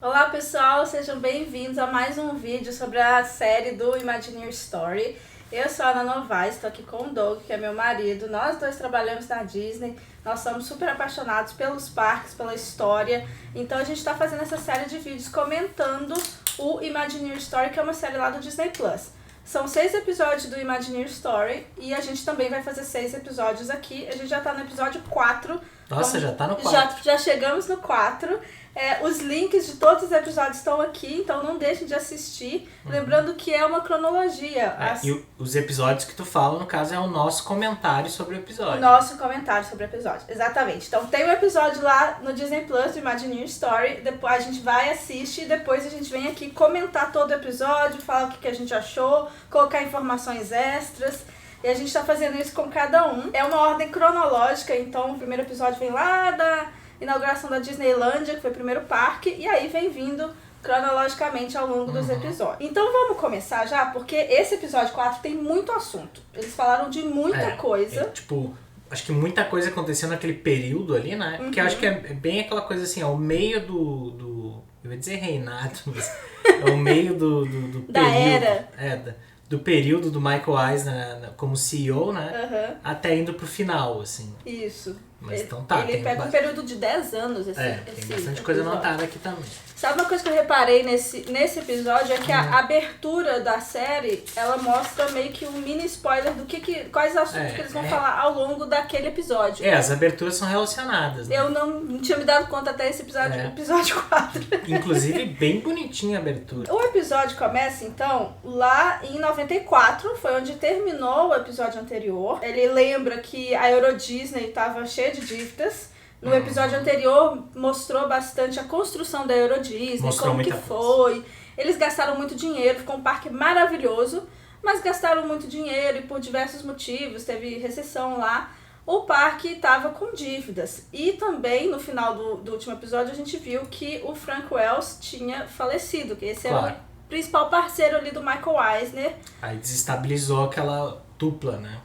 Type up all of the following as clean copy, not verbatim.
Olá pessoal, sejam bem-vindos a mais um vídeo sobre a série do Imagineer Story. Eu sou a Ana Novaes, estou aqui com o Doug, que é meu marido. Nós dois trabalhamos na Disney, nós somos super apaixonados pelos parques, pela história. Então a gente está fazendo essa série de vídeos comentando o Imagineer Story, que é uma série lá do Disney Plus. São 6 episódios do Imagineer Story e a gente também vai fazer 6 episódios aqui. A gente já tá no episódio 4. Nossa, já tá no 4. Já chegamos no 4. Os links de todos os episódios estão aqui, então não deixem de assistir. Lembrando que é uma cronologia. E os episódios que tu fala, no caso, é o nosso comentário sobre o episódio. O nosso comentário sobre o episódio, exatamente. Então tem um episódio lá no Disney Plus do Imagineer Story, depois a gente vai, assiste e depois a gente vem aqui comentar todo o episódio, falar o que a gente achou, colocar informações extras. E a gente tá fazendo isso com cada um. É uma ordem cronológica, então o primeiro episódio vem lá da inauguração da Disneylândia, que foi o primeiro parque, e aí vem vindo cronologicamente ao longo dos episódios. Então vamos começar já, porque esse episódio 4 tem muito assunto. Eles falaram de muita coisa. Acho que muita coisa aconteceu naquele período ali, né? Porque eu acho que é bem aquela coisa assim, ó, o meio do eu ia dizer reinado, mas é o meio do da período. Era. Do período do Michael Eisner como CEO, né? Até indo pro final, assim. Isso. Mas então tá. Ele pega um período de 10 anos, tem bastante coisa anotada aqui também. Sabe uma coisa que eu reparei nesse episódio? É que a abertura da série, ela mostra meio que um mini spoiler do quais assuntos que eles vão falar ao longo daquele episódio. As aberturas são relacionadas, né? Eu não tinha me dado conta até esse episódio 4. Inclusive, bem bonitinha a abertura. O episódio começa, então, lá em 94, foi onde terminou o episódio anterior. Ele lembra que a Euro Disney estava cheia de dívidas. No episódio anterior, mostrou bastante a construção da Euro Disney, mostrou como que foi. Eles gastaram muito dinheiro, ficou um parque maravilhoso, mas gastaram muito dinheiro e por diversos motivos, teve recessão lá. O parque estava com dívidas. E também, no final do último episódio, a gente viu que o Frank Wells tinha falecido, que esse era o principal parceiro ali do Michael Eisner. Aí desestabilizou aquela dupla, né?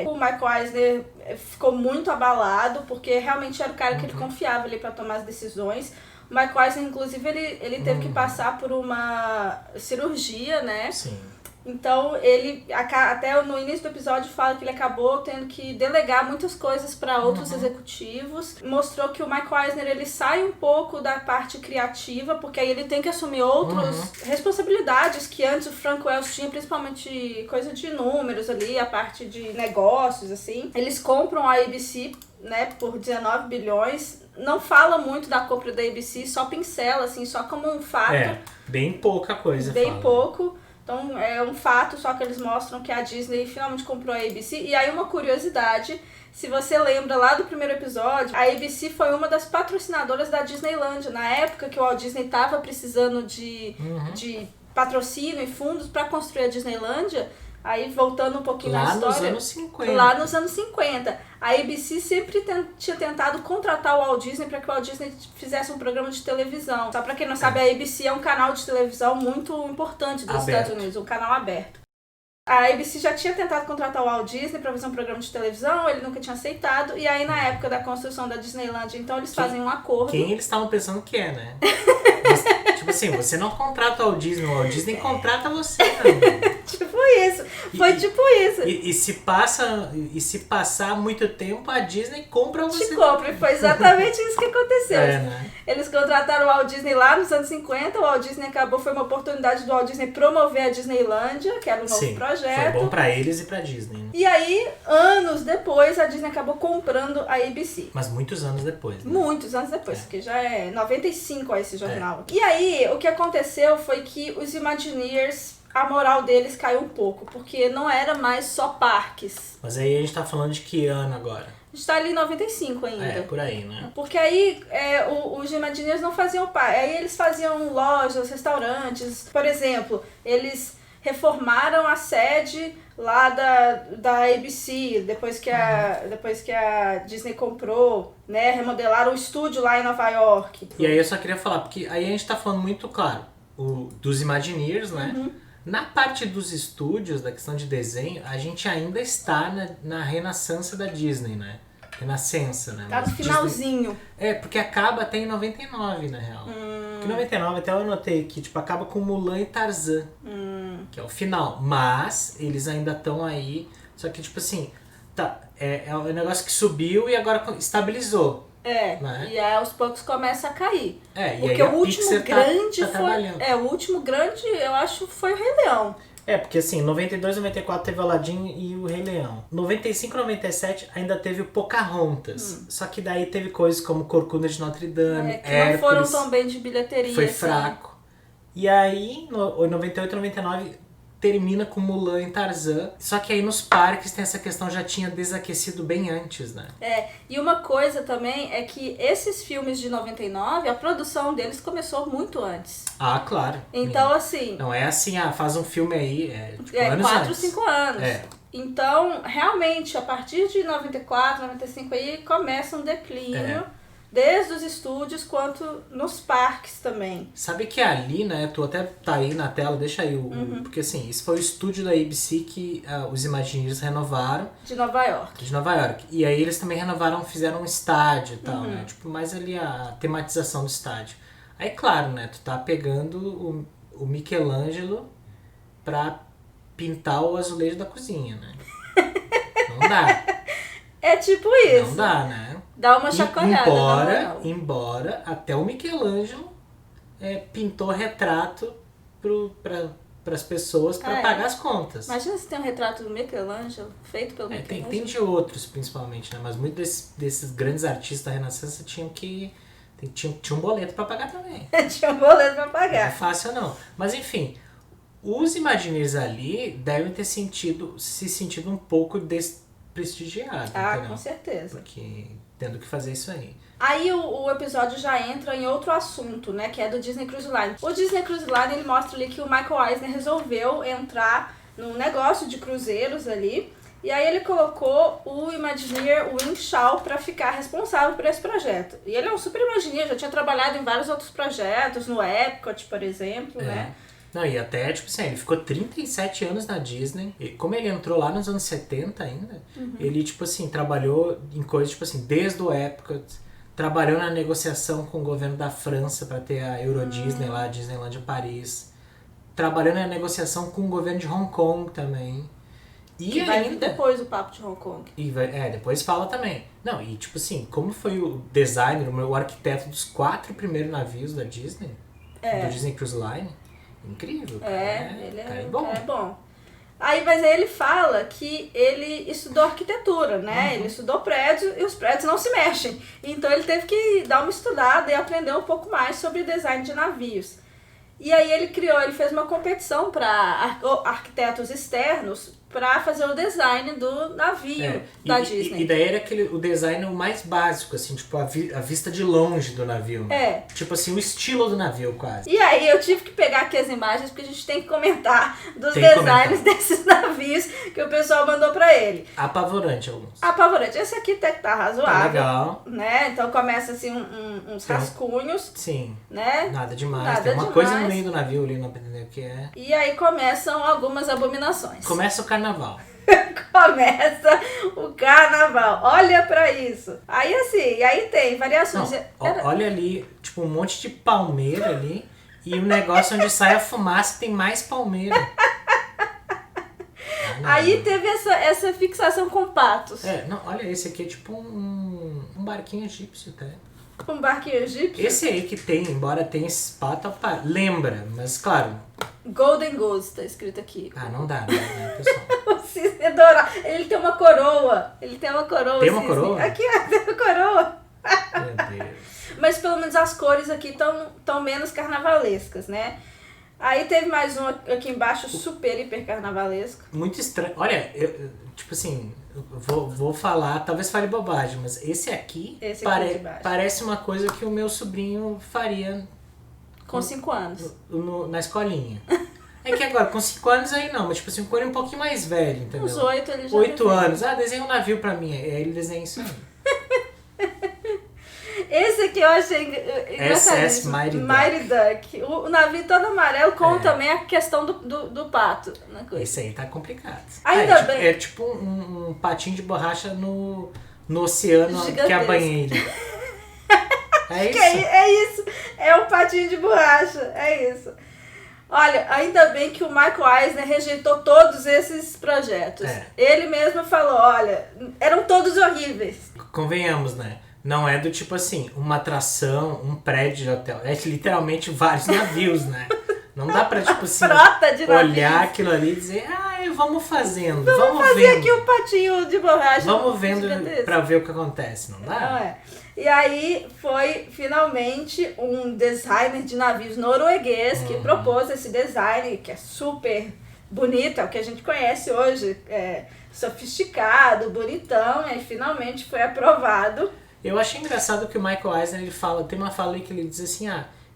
O Michael Eisner ficou muito abalado, porque realmente era o cara que ele confiava ali para tomar as decisões. O Michael Eisner, inclusive, ele teve que passar por uma cirurgia, né? Sim. Então, ele, até no início do episódio, fala que ele acabou tendo que delegar muitas coisas para outros executivos. Mostrou que o Michael Eisner, ele sai um pouco da parte criativa, porque aí ele tem que assumir outras responsabilidades que antes o Frank Wells tinha, principalmente coisa de números ali, a parte de negócios, assim. Eles compram a ABC, né, por 19 bilhões. Não fala muito da compra da ABC, só pincela, assim, só como um fato. Bem pouca coisa. Bem pouco. Então é um fato, só que eles mostram que a Disney finalmente comprou a ABC. E aí uma curiosidade, se você lembra lá do primeiro episódio, a ABC foi uma das patrocinadoras da Disneylândia. Na época que o Walt Disney estava precisando de patrocínio e fundos para construir a Disneylândia, aí voltando um pouquinho na história... Lá nos anos 50. Lá nos anos 50. A ABC sempre tinha tentado contratar o Walt Disney para que o Walt Disney fizesse um programa de televisão. Só para quem não sabe, a ABC é um canal de televisão muito importante dos Estados Unidos, um canal aberto. A ABC já tinha tentado contratar o Walt Disney para fazer um programa de televisão, ele nunca tinha aceitado, e aí na época da construção da Disneyland, então eles fazem um acordo. Quem eles estavam pensando que é, né? Tipo assim, você não contrata o Walt Disney contrata você, né? Tipo isso, tipo isso. E se passar muito tempo, a Disney compra você. Te compra, e foi exatamente isso que aconteceu. Né? Eles contrataram o Walt Disney lá nos anos 50, o Walt Disney foi uma oportunidade do Walt Disney promover a Disneylândia, que era um novo projeto. Foi bom pra eles e pra Disney. Né? E aí, anos depois, a Disney acabou comprando a ABC. Mas muitos anos depois, né? Muitos anos depois, porque já é 95 esse jornal. E aí, o que aconteceu foi que os Imagineers, a moral deles caiu um pouco, porque não era mais só parques. Mas aí a gente tá falando de que ano agora? A gente tá ali em 95 ainda. Por aí, né? Porque aí os Imagineers não faziam parque. Aí eles faziam lojas, restaurantes. Por exemplo, eles reformaram a sede lá da ABC, depois que a Disney comprou, né? Remodelaram o estúdio lá em Nova York. E aí eu só queria falar, porque aí a gente tá falando muito, claro, dos Imagineers, né? Na parte dos estúdios, da questão de desenho, a gente ainda está na renascença da Disney, né? Renascença, né? Tá no Mas finalzinho. porque acaba até em 99, na real. Porque em 99, até eu anotei que, tipo, acaba com Mulan e Tarzan. Que é o final. Mas, eles ainda estão aí. Só que, tipo assim, é um negócio que subiu e agora estabilizou. Né? E aí aos poucos começa a cair. Porque e aí o último grande foi. trabalhando. O último grande, eu acho, foi o Rei Leão. Porque assim, 92, 94 teve o Aladdin e o Rei Leão. 95, 97 ainda teve o Pocahontas. Só que daí teve coisas como Corcunda de Notre Dame, Que Hércules, não foram tão bem de bilheteria. foi assim. fraco. E aí, em 98, 99, termina com Mulan e Tarzan. Só que aí nos parques tem essa questão, já tinha desaquecido bem antes, né? E uma coisa também é que esses filmes de 99, a produção deles começou muito antes. Ah, claro. Então, assim... Não é assim, faz um filme aí, anos 4 ou antes. 5 anos. Então, realmente, a partir de 94, 95 aí, começa um declínio. Desde os estúdios quanto nos parques também. Sabe que ali, né, tu até tá aí na tela, deixa aí porque assim, esse foi o estúdio da ABC que os Imagineers renovaram. De Nova York. De Nova York. E aí eles também renovaram, fizeram um estádio e tal, né? Tipo, mais ali a tematização do estádio. Aí, claro, né, tu tá pegando o Michelangelo pra pintar o azulejo da cozinha, né? Não dá. É tipo isso. Não dá, né? Dá uma chacoalhada. Embora até o Michelangelo pintou retrato para as pessoas para pagar as contas. Imagina se tem um retrato do Michelangelo, feito pelo Michelangelo. Tem de outros, principalmente, né? Mas muitos desses grandes artistas da Renascença tinha um boleto para pagar também. Tinha um boleto para pagar. Não é fácil, não. Mas, enfim, os Imagineers ali devem ter se sentido um pouco desprestigiados. Ah, com certeza. Porque tendo que fazer isso aí. Aí o episódio já entra em outro assunto, né, que é do Disney Cruise Line. O Disney Cruise Line, ele mostra ali que o Michael Eisner resolveu entrar num negócio de cruzeiros ali, e aí ele colocou o Imagineer Wing Chao para ficar responsável por esse projeto. E ele é um super Imagineer, já tinha trabalhado em vários outros projetos, no Epcot, por exemplo, né? Não, e até, tipo assim, ele ficou 37 anos na Disney. E como ele entrou lá nos anos 70 ainda, ele, tipo assim, trabalhou em coisas, tipo assim, desde o Epcot, trabalhou na negociação com o governo da França para ter a Euro Disney lá, a Disneyland Paris. Trabalhou na negociação com o governo de Hong Kong também. E que vai vir depois o papo de Hong Kong. E depois fala também. Não, e tipo assim, como foi o designer, o arquiteto dos 4 primeiros navios da Disney, do Disney Cruise Line, incrível, cara. Ele é bom. É bom. Mas aí ele fala que ele estudou arquitetura, né? Ele estudou prédio e os prédios não se mexem. Então ele teve que dar uma estudada e aprender um pouco mais sobre design de navios. E aí ele fez uma competição para arquitetos externos para fazer o design do navio da Disney. E daí era o design o mais básico, assim, tipo a vista de longe do navio. Né? Tipo assim, o estilo do navio quase. E aí eu tive que pegar aqui as imagens porque a gente tem que comentar dos designs desses navios que o pessoal mandou para ele. Apavorante alguns. Apavorante. Esse aqui até que tá razoável. Tá legal. Né? Então começa assim uns rascunhos. Sim. Né? Nada demais. Tem uma coisa no meio do navio ali, não entender o que é. E aí começam algumas abominações. Começa o carnaval. Começa o carnaval. Olha pra isso. Aí assim, aí tem variações. Olha ali, tipo um monte de palmeira ali e um negócio onde sai a fumaça tem mais palmeira. Aí teve essa fixação com patos. Olha, esse aqui é tipo um barquinho egípcio, tá? Um barquinho egípcio? Esse aí que tem, embora tenha esse pato, lembra, mas claro. Golden Goose tá escrito aqui. Não dá, né, pessoal? O cisne dourado. Ele tem uma coroa. Tem uma coroa? Aqui, tem uma coroa. Meu Deus. Mas pelo menos as cores aqui estão menos carnavalescas, né? Aí teve mais um aqui embaixo, super, hiper carnavalesco. Muito estranho. Olha, tipo assim, vou falar, talvez fale bobagem, mas esse aqui parece uma coisa que o meu sobrinho faria. Com 5 anos. Na escolinha. É que agora, com 5 anos aí não, mas tipo assim, quando ele é um pouquinho mais velho, entendeu? Uns 8 ele já 8 anos. Desenha um navio pra mim. Aí ele desenha isso aí. Esse aqui eu achei SS Mighty Duck. O navio todo amarelo com também a questão do pato. Esse aí tá complicado. Ainda bem. É tipo um patinho de borracha no no oceano que é a Gigantesco. banheira. É isso. É isso. É um patinho de borracha. É isso. Olha, ainda bem que o Michael Eisner rejeitou todos esses projetos. Ele mesmo falou, olha, eram todos horríveis. Convenhamos, né? Não é do tipo assim, uma atração, um prédio de hotel. É literalmente vários navios, né? Não dá pra, tipo assim, Frota de olhar navios. aquilo ali e dizer, vamos fazendo, Vamos fazer vendo. aqui um patinho de borracha. Vamos vendo gigantesco. pra ver o que acontece, não dá? Não é. E aí foi finalmente um designer de navios norueguês que propôs esse design, que é super bonito, é o que a gente conhece hoje, sofisticado, bonitão, e aí finalmente foi aprovado. Eu achei engraçado que o Michael Eisner, ele fala, tem uma fala aí que ele diz assim,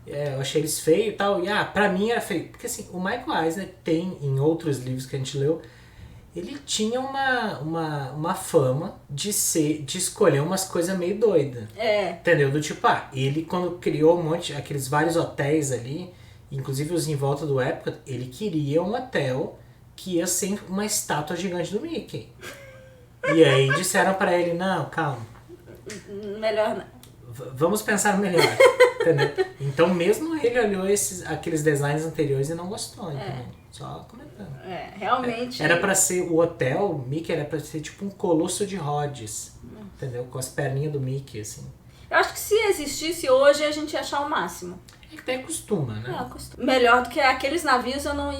eu achei eles feios e tal, e pra mim era feio. Porque assim, o Michael Eisner tem, em outros livros que a gente leu, ele tinha uma fama de escolher umas coisas meio doidas. Entendeu? Do tipo, ele quando criou aqueles vários hotéis ali, inclusive os em volta do Epcot, ele queria um hotel que ia ser uma estátua gigante do Mickey. E aí disseram pra ele, não, calma. Melhor não. Vamos pensar melhor, entendeu? Então mesmo ele olhou aqueles designs anteriores e não gostou, entendeu? Só comentando. Realmente. Era pra ser, o hotel, o Mickey era pra ser tipo um colosso de Rhodes, entendeu? Com as perninhas do Mickey, assim. Eu acho que se existisse hoje, a gente ia achar o máximo. É que até costuma, né? Melhor do que aqueles navios eu não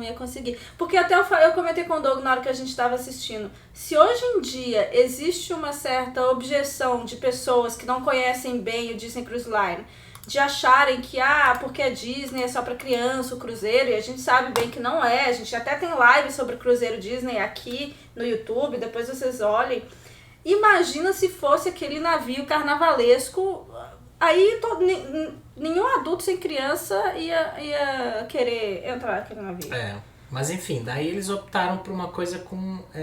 ia conseguir. Porque até eu comentei com o Doug na hora que a gente estava assistindo. Se hoje em dia existe uma certa objeção de pessoas que não conhecem bem o Disney Cruise Line, de acharem que, porque a Disney é só para criança, o cruzeiro, e a gente sabe bem que não é. A gente até tem live sobre o cruzeiro Disney aqui no YouTube, depois vocês olhem. Imagina se fosse aquele navio carnavalesco. Aí nenhum adulto sem criança ia querer entrar naquele navio. Mas enfim, daí eles optaram por uma coisa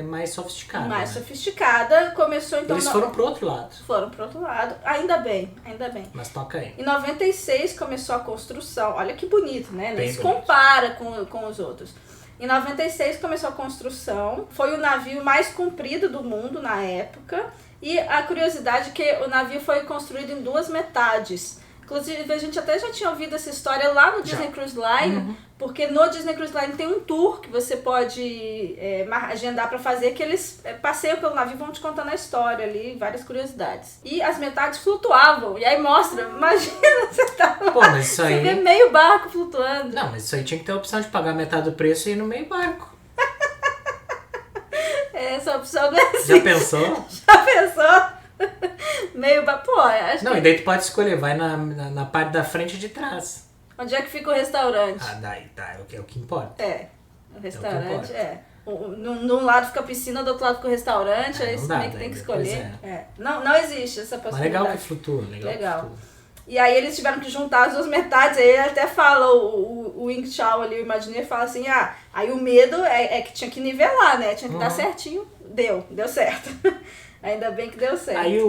mais sofisticada. Mais sofisticada, começou então... Eles foram pro outro lado. Foram pro outro lado, ainda bem. Mas toca aí. Em 96 começou a construção, olha que bonito, né? Bem Se bonito. compara com os outros. Em 96 começou a construção, foi o navio mais comprido do mundo na época. E a curiosidade é que o navio foi construído em 2 metades. Inclusive, a gente até já tinha ouvido essa história lá no Disney Cruise Line, porque no Disney Cruise Line tem um tour que você pode agendar para fazer, que eles passeiam pelo navio e vão te contando a história ali, várias curiosidades. E as metades flutuavam, e aí mostra, imagina, você tá lá, mas isso aí... você vê meio barco flutuando. Não, mas isso aí tinha que ter a opção de pagar metade do preço e ir no meio barco. Essa opção não existe. Já pensou? Já pensou? Meio barco. Acho Não, que... e daí tu pode escolher, vai na parte da frente e de trás. Onde é que fica o restaurante? Daí tá, é o que importa. O restaurante num lado fica a piscina, do outro lado fica o restaurante, aí você meio que tem que escolher. Não existe essa possibilidade. Mas legal que flutua, legal. Que flutua. E aí eles tiveram que juntar as 2 metades, aí ele até fala, o Wing Chao ali, o Imagineer, fala assim, aí o medo é que tinha que nivelar, né? Tinha que dar certinho. Deu certo. Ainda bem que deu certo. Aí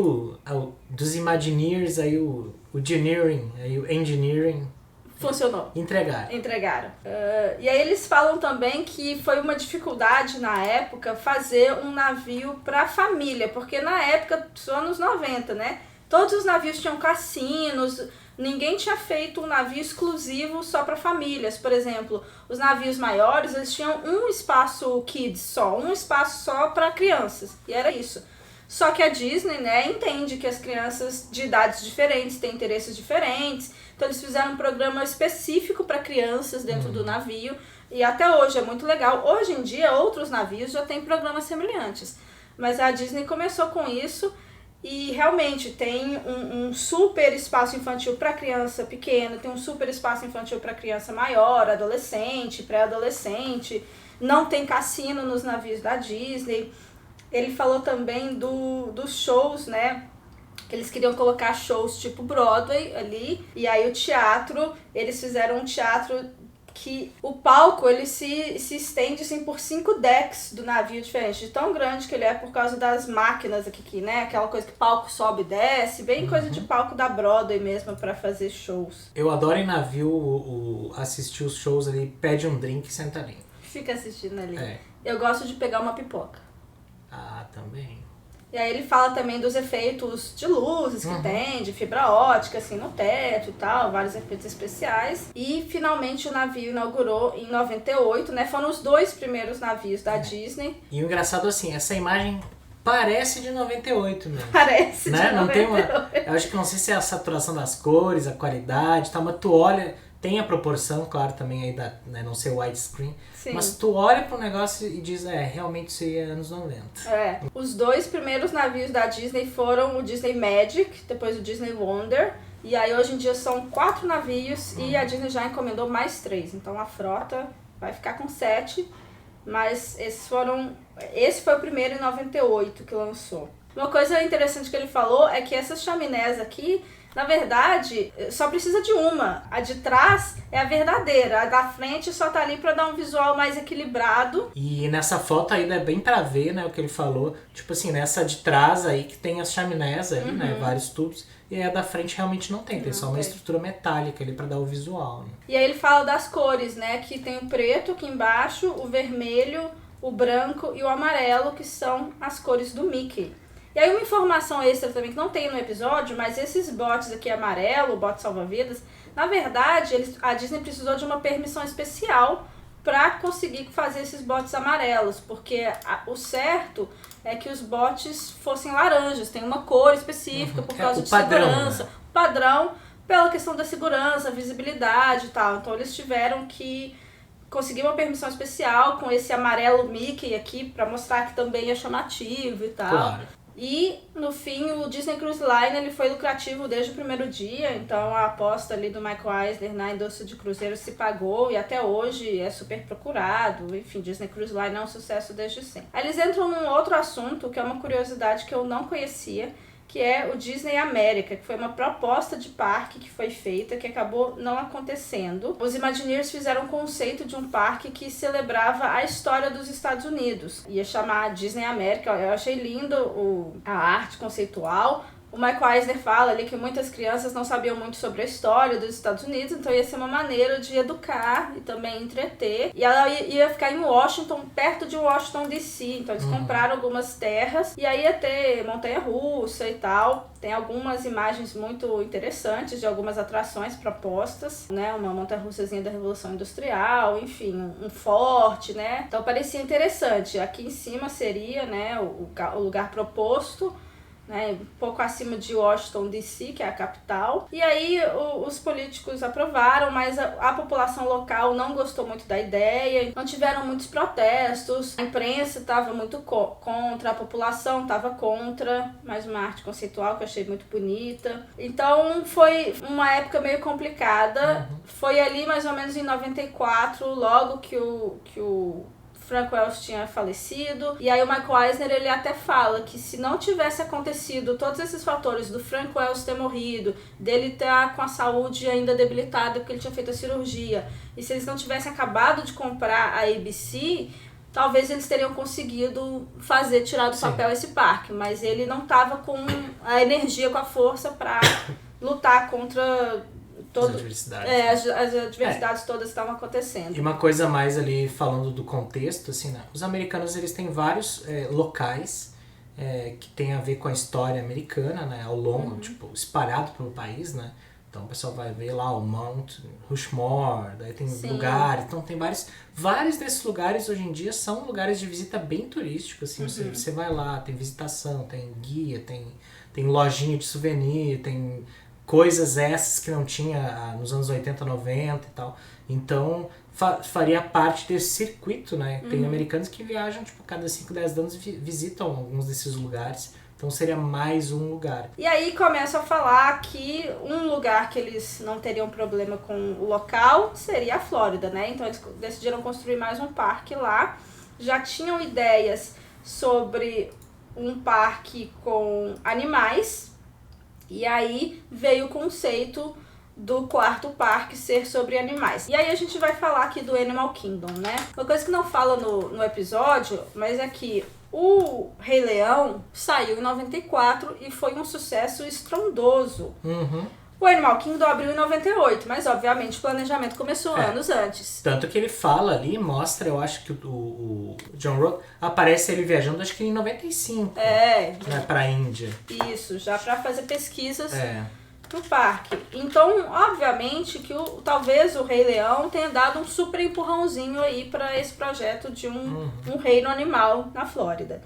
dos Imagineers, aí o Engineering, aí o Engineering... Funcionou. Entregaram. E aí eles falam também que foi uma dificuldade na época fazer um navio para família, porque na época, só anos 90, né? Todos os navios tinham cassinos, ninguém tinha feito um navio exclusivo só para famílias. Por exemplo, os navios maiores, eles tinham um espaço kids só, um espaço só para crianças, e era isso. Só que a Disney, né, entende que as crianças de idades diferentes têm interesses diferentes, então eles fizeram um programa específico para crianças dentro do navio, e até hoje é muito legal. Hoje em dia, outros navios já têm programas semelhantes, mas a Disney começou com isso, e realmente tem um super espaço infantil para criança pequena, tem um super espaço infantil para criança maior, adolescente, pré-adolescente, não tem cassino nos navios da Disney. Ele falou também dos shows, né? Que eles queriam colocar shows tipo Broadway ali. E aí o teatro, eles fizeram um teatro que o palco ele se estende assim, por 5 decks do navio diferente. De tão grande que ele é por causa das máquinas aqui, né? Aquela coisa que o palco sobe e desce. Bem coisa de palco da Broadway mesmo pra fazer shows. Eu adoro em navio assistir os shows ali, pede um drink e senta ali. Fica assistindo ali. Eu gosto de pegar uma pipoca. Também. E aí ele fala também dos efeitos de luzes que tem, de fibra ótica, assim, no teto e tal, vários efeitos especiais. E finalmente o navio inaugurou em 98, né? Foram os 2 primeiros navios da Disney. E o engraçado, assim, essa imagem parece de 98 mesmo. Parece né? de Não 98. tem uma, eu acho que não sei se é a saturação das cores, a qualidade e tal, mas tu olha, tem a proporção, claro, também aí da, né, não ser widescreen, mas tu olha pro negócio e diz, realmente isso aí é anos 90. Os 2 primeiros navios da Disney foram o Disney Magic, depois o Disney Wonder, e aí hoje em dia são 4 navios e a Disney já encomendou mais 3, então a frota vai ficar com 7, mas esse foi o primeiro em 98 que lançou. Uma coisa interessante que ele falou é que essas chaminés aqui, na verdade, só precisa de uma. A de trás é a verdadeira. A da frente só tá ali pra dar um visual mais equilibrado. E nessa foto aí dá bem pra ver, né, o que ele falou. Tipo assim, nessa de trás aí que tem as chaminés ali, né, vários tubos. E aí a da frente realmente não tem só uma estrutura metálica ali pra dar o visual. Né? E aí ele fala das cores, né, que tem o preto aqui embaixo, o vermelho, o branco e o amarelo, que são as cores do Mickey. E aí uma informação extra também que não tem no episódio, mas esses botes aqui amarelo, bote salva-vidas, na verdade a Disney precisou de uma permissão especial para conseguir fazer esses botes amarelos, porque o certo é que os botes fossem laranjas, tem uma cor específica por causa de segurança, né? Padrão pela questão da segurança, visibilidade e tal, então eles tiveram que conseguir uma permissão especial com esse amarelo Mickey aqui para mostrar que também é chamativo e tal. Claro. E, no fim, o Disney Cruise Line ele foi lucrativo desde o primeiro dia, então a aposta ali do Michael Eisner na indústria de cruzeiros se pagou e até hoje é super procurado. Enfim, Disney Cruise Line é um sucesso desde sempre. Aí eles entram num outro assunto, que é uma curiosidade que eu não conhecia, que é o Disney América, que foi uma proposta de parque que foi feita, que acabou não acontecendo. Os Imagineers fizeram um conceito de um parque que celebrava a história dos Estados Unidos. Ia chamar Disney América. Eu achei lindo a arte conceitual. O Michael Eisner fala ali que muitas crianças não sabiam muito sobre a história dos Estados Unidos, então ia ser uma maneira de educar e também entreter. E ela ia ficar em Washington, perto de Washington DC, então eles compraram algumas terras e aí ia ter montanha-russa e tal. Tem algumas imagens muito interessantes de algumas atrações propostas, né? Uma montanha-russazinha da Revolução Industrial, enfim, um forte, né? Então parecia interessante. Aqui em cima seria, né, o lugar proposto, né, um pouco acima de Washington DC, que é a capital. E aí os políticos aprovaram, mas a população local não gostou muito da ideia, não tiveram muitos protestos, a imprensa estava muito contra, a população estava contra, mais uma arte conceitual que eu achei muito bonita. Então foi uma época meio complicada, foi ali mais ou menos em 94, logo que o Frank Wells tinha falecido, e aí o Michael Eisner ele até fala que se não tivesse acontecido todos esses fatores do Frank Wells ter morrido, dele estar com a saúde ainda debilitada porque ele tinha feito a cirurgia, e se eles não tivessem acabado de comprar a ABC, talvez eles teriam conseguido tirar do papel esse parque, mas ele não estava com a energia, com a força para lutar contra as adversidades. As adversidades todas estavam acontecendo. E uma coisa mais ali, falando do contexto, assim, né? Os americanos, eles têm vários locais que tem a ver com a história americana, né? Ao longo, tipo, espalhado pelo país, né? Então o pessoal vai ver lá o Mount Rushmore, daí tem lugares, então tem vários desses lugares hoje em dia são lugares de visita bem turísticos, assim, você vai lá, tem visitação, tem guia, tem lojinha de souvenir, tem coisas essas que não tinha nos anos 80, 90 e tal. Então, faria parte desse circuito, né? Tem americanos que viajam, tipo, cada 5, 10 anos visitam alguns desses lugares. Então, seria mais um lugar. E aí, começa a falar que um lugar que eles não teriam problema com o local seria a Flórida, né? Então, eles decidiram construir mais um parque lá. Já tinham ideias sobre um parque com animais. E aí veio o conceito do quarto parque ser sobre animais. E aí a gente vai falar aqui do Animal Kingdom, né? Uma coisa que não fala no episódio, mas é que o Rei Leão saiu em 94 e foi um sucesso estrondoso. O Animal Kingdom abriu em 98, mas obviamente o planejamento começou anos antes. Tanto que ele fala ali, mostra, eu acho que o John Roth, aparece ele viajando acho que em 95. Né, pra Índia. Isso, já pra fazer pesquisas no parque. Então, obviamente que talvez o Rei Leão tenha dado um super empurrãozinho aí pra esse projeto de um reino animal na Flórida.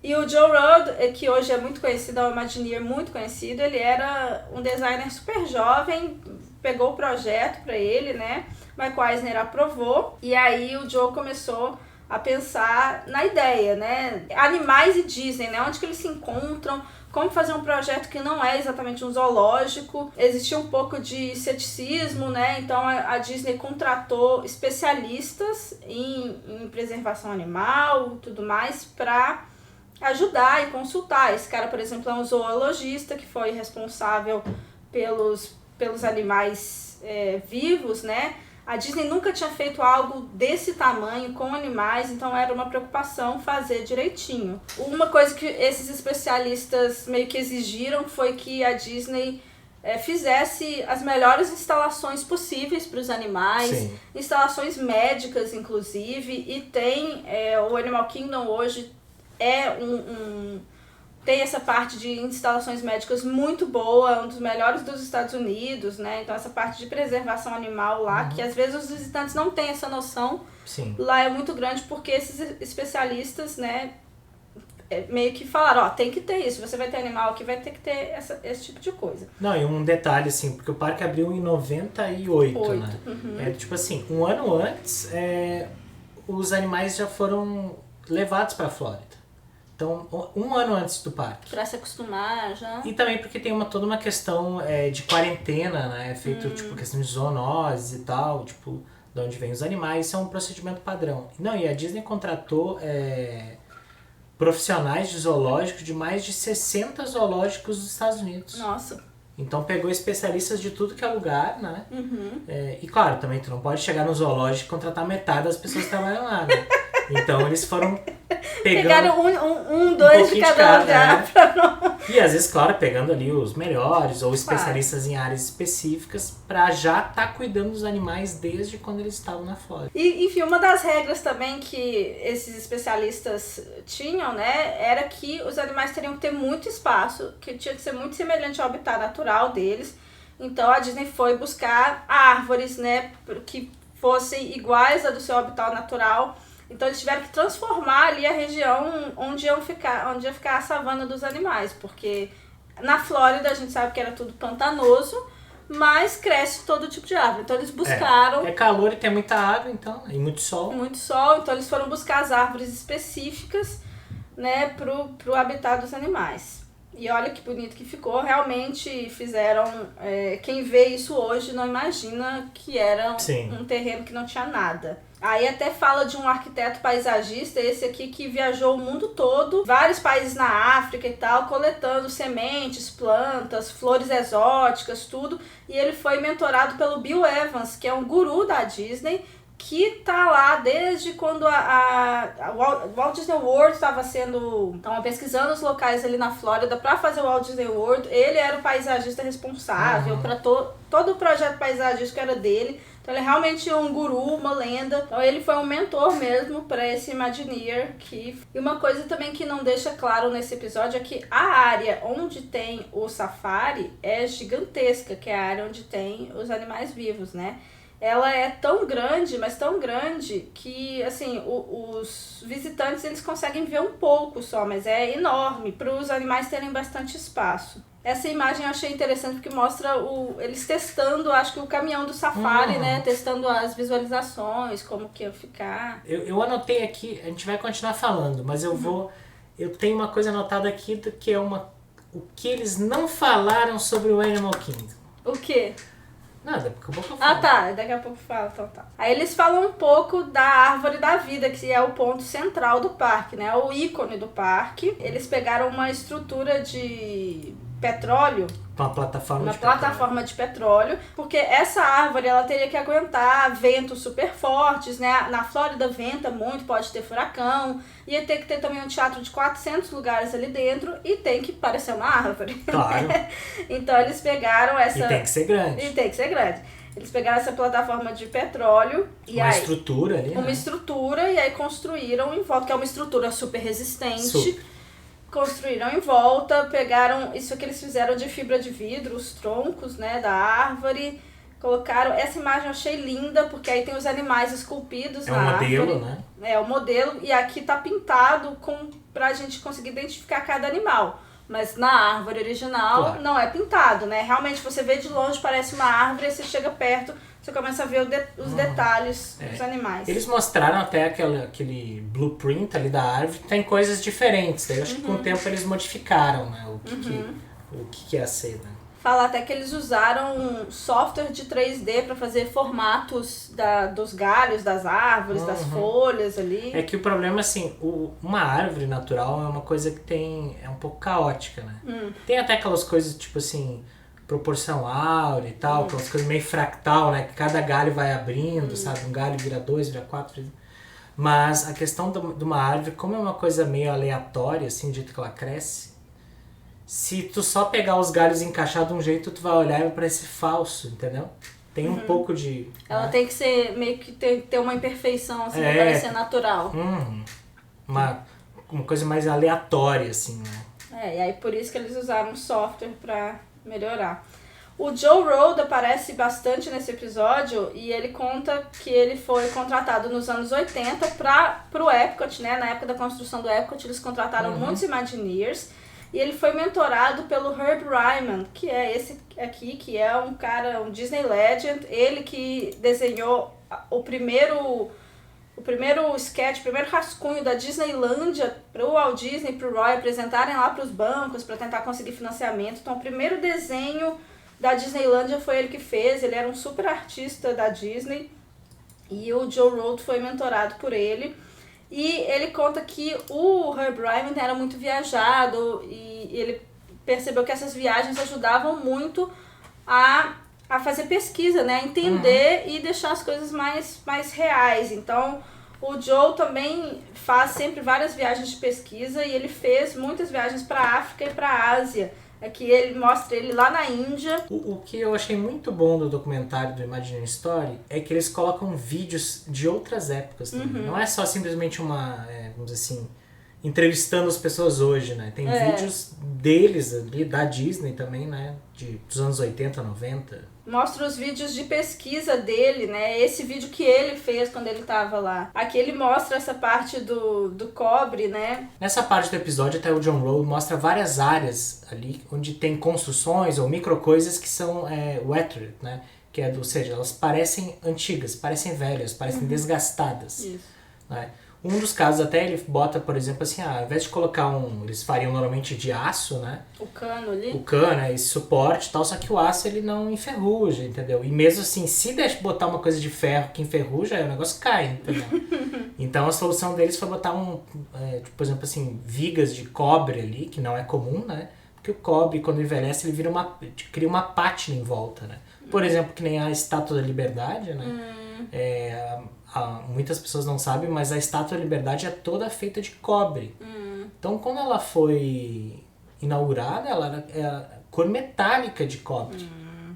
E o Joe Rohde, que hoje é muito conhecido, é um Imagineer muito conhecido, ele era um designer super jovem, pegou o projeto para ele, né? Mike Eisner aprovou, e aí o Joe começou a pensar na ideia, né? Animais e Disney, né? Onde que eles se encontram, como fazer um projeto que não é exatamente um zoológico. Existia um pouco de ceticismo, né? Então a Disney contratou especialistas em preservação animal e tudo mais para ajudar e consultar. Esse cara, por exemplo, é um zoologista que foi responsável pelos animais vivos, né? A Disney nunca tinha feito algo desse tamanho com animais, então era uma preocupação fazer direitinho. Uma coisa que esses especialistas meio que exigiram foi que a Disney fizesse as melhores instalações possíveis para os animais, Sim. instalações médicas, inclusive, e tem o Animal Kingdom hoje tem essa parte de instalações médicas muito boa, um dos melhores dos Estados Unidos, né? Então essa parte de preservação animal lá, que às vezes os visitantes não têm essa noção, Sim. lá é muito grande porque esses especialistas, né, meio que falaram, tem que ter isso, você vai ter animal aqui, vai ter que ter esse tipo de coisa. Não, e um detalhe assim, porque o parque abriu em 98, né? Tipo assim, um ano antes, os animais já foram levados para a Flórida. Então, um ano antes do parque. Pra se acostumar já. E também porque tem toda uma questão de quarentena, né? Feito, tipo, questão de zoonoses e tal, tipo, de onde vêm os animais. Isso é um procedimento padrão. Não, e a Disney contratou profissionais de zoológico de mais de 60 zoológicos dos Estados Unidos. Nossa. Então pegou especialistas de tudo que é lugar, né? E claro, também tu não pode chegar no zoológico e contratar metade das pessoas que trabalham lá, né? Então eles foram pegaram dois de cada lugar. Pra não... E às vezes, claro, pegando ali os melhores ou especialistas em áreas específicas pra já estar cuidando dos animais desde quando eles estavam na Flórida. E, enfim, uma das regras também que esses especialistas tinham, né, era que os animais teriam que ter muito espaço, que tinha que ser muito semelhante ao habitat natural deles. Então a Disney foi buscar árvores, né, que fossem iguais a do seu habitat natural. Então eles tiveram que transformar ali a região onde ia ficar a savana dos animais, porque na Flórida a gente sabe que era tudo pantanoso, mas cresce todo tipo de árvore. Então eles buscaram... É calor e tem muita água, então, e muito sol. Muito sol, então eles foram buscar as árvores específicas, né, pro habitat dos animais. E olha que bonito que ficou, realmente fizeram... quem vê isso hoje não imagina que era um terreno que não tinha nada. Aí até fala de um arquiteto paisagista, esse aqui que viajou o mundo todo, vários países na África e tal, coletando sementes, plantas, flores exóticas, tudo. E ele foi mentorado pelo Bill Evans, que é um guru da Disney, que tá lá desde quando o Walt Disney World estavam pesquisando os locais ali na Flórida para fazer o Walt Disney World. Ele era o paisagista responsável para todo o projeto paisagístico era dele. Então ele é realmente um guru, uma lenda. Então ele foi um mentor mesmo para esse Imagineer. E uma coisa também que não deixa claro nesse episódio é que a área onde tem o safari é gigantesca, que é a área onde tem os animais vivos, né? Ela é tão grande, mas tão grande, que assim, os visitantes eles conseguem ver um pouco só, mas é enorme, para os animais terem bastante espaço. Essa imagem eu achei interessante porque mostra eles testando, acho que o caminhão do safari, né? Testando as visualizações, como que ia ficar. Eu anotei aqui, a gente vai continuar falando, mas eu tenho uma coisa anotada aqui que é o que eles não falaram sobre o Animal Kingdom. O quê? Não, daqui a pouco eu falo. Daqui a pouco eu falo, então tá. Aí eles falam um pouco da árvore da vida, que é o ponto central do parque, né? O ícone do parque. Eles pegaram uma estrutura de petróleo Uma plataforma uma de petróleo. plataforma de petróleo, porque essa árvore ela teria que aguentar ventos super fortes, né? Na Flórida venta muito, pode ter furacão, ia ter que ter também um teatro de 400 lugares ali dentro e tem que parecer uma árvore. Claro. Então eles pegaram essa... E tem que ser grande. E tem que ser grande. Eles pegaram essa plataforma de petróleo e uma aí... estrutura ali, Uma estrutura e aí construíram em volta, que é uma estrutura super resistente. Super. Construíram em volta, pegaram isso que eles fizeram de fibra de vidro, os troncos, né, da árvore, colocaram, essa imagem eu achei linda, porque aí tem os animais esculpidos na árvore. É o modelo, né? É, o modelo, e aqui tá pintado pra gente conseguir identificar cada animal. Mas na árvore original Claro. não é pintado, né? Realmente você vê de longe, parece uma árvore, aí você chega perto, você começa a ver os detalhes dos animais. Eles mostraram até aquele blueprint ali da árvore, tem coisas diferentes. Daí eu acho que com o tempo eles modificaram, né? O que ia ser, né? Fala até que eles usaram um software de 3D para fazer formatos dos galhos, das árvores, das folhas ali. É que o problema, assim, uma árvore natural é uma coisa que é um pouco caótica, né? Tem até aquelas coisas, tipo assim, proporção áurea e tal, aquelas coisas meio fractal, né? Que cada galho vai abrindo, sabe? Um galho vira 2, vira 4. Mas a questão de uma árvore, como é uma coisa meio aleatória, assim, do jeito que ela cresce, se tu só pegar os galhos e encaixar de um jeito, tu vai olhar e vai parecer falso, entendeu? Tem um pouco de... Ela né? tem que ser, meio que ter uma imperfeição, assim, pra parecer natural. Uma coisa mais aleatória, assim, né? E aí por isso que eles usaram um software pra melhorar. O Joe Rohde aparece bastante nesse episódio e ele conta que ele foi contratado nos anos 80 pro Epcot, né? Na época da construção do Epcot, eles contrataram muitos Imagineers. E ele foi mentorado pelo Herb Ryman, que é esse aqui, que é um cara, um Disney Legend. Ele que desenhou o primeiro sketch, o primeiro rascunho da Disneylândia para o Walt Disney e para o Roy apresentarem lá para os bancos para tentar conseguir financiamento. Então, o primeiro desenho da Disneylândia foi ele que fez. Ele era um super artista da Disney e o Joe Rohde foi mentorado por ele. E ele conta que o Herb Ryman era muito viajado e ele percebeu que essas viagens ajudavam muito a fazer pesquisa, né? A entender e deixar as coisas mais reais. Então, o Joe também faz sempre várias viagens de pesquisa e ele fez muitas viagens para a África e para a Ásia. Aqui ele mostra ele lá na Índia. O que eu achei muito bom do documentário do Imagineering Story é que eles colocam vídeos de outras épocas também. Não é só simplesmente vamos dizer assim, entrevistando as pessoas hoje, né? Tem vídeos deles ali, da Disney também, né? Dos anos 80, 90. Mostra os vídeos de pesquisa dele, né? Esse vídeo que ele fez quando ele tava lá. Aqui ele mostra essa parte do cobre, né? Nessa parte do episódio, até o John Rohde mostra várias áreas ali onde tem construções ou micro coisas que são weathered, né? Que ou seja, elas parecem antigas, parecem velhas, parecem desgastadas. Isso. Né? Um dos casos até ele bota, por exemplo, assim, ao invés de colocar eles fariam normalmente de aço, né? O cano ali. O cano, esse suporte e tal, só que o aço ele não enferruja, entendeu? E mesmo assim, se botar uma coisa de ferro que enferruja, aí o negócio cai, entendeu? Então a solução deles foi botar por exemplo assim, vigas de cobre ali, que não é comum, né? Porque o cobre, quando envelhece, ele cria uma pátina em volta, né? Por exemplo, que nem a Estátua da Liberdade, né? Muitas pessoas não sabem, mas a Estátua da Liberdade é toda feita de cobre. Então, quando ela foi inaugurada, ela era cor metálica de cobre.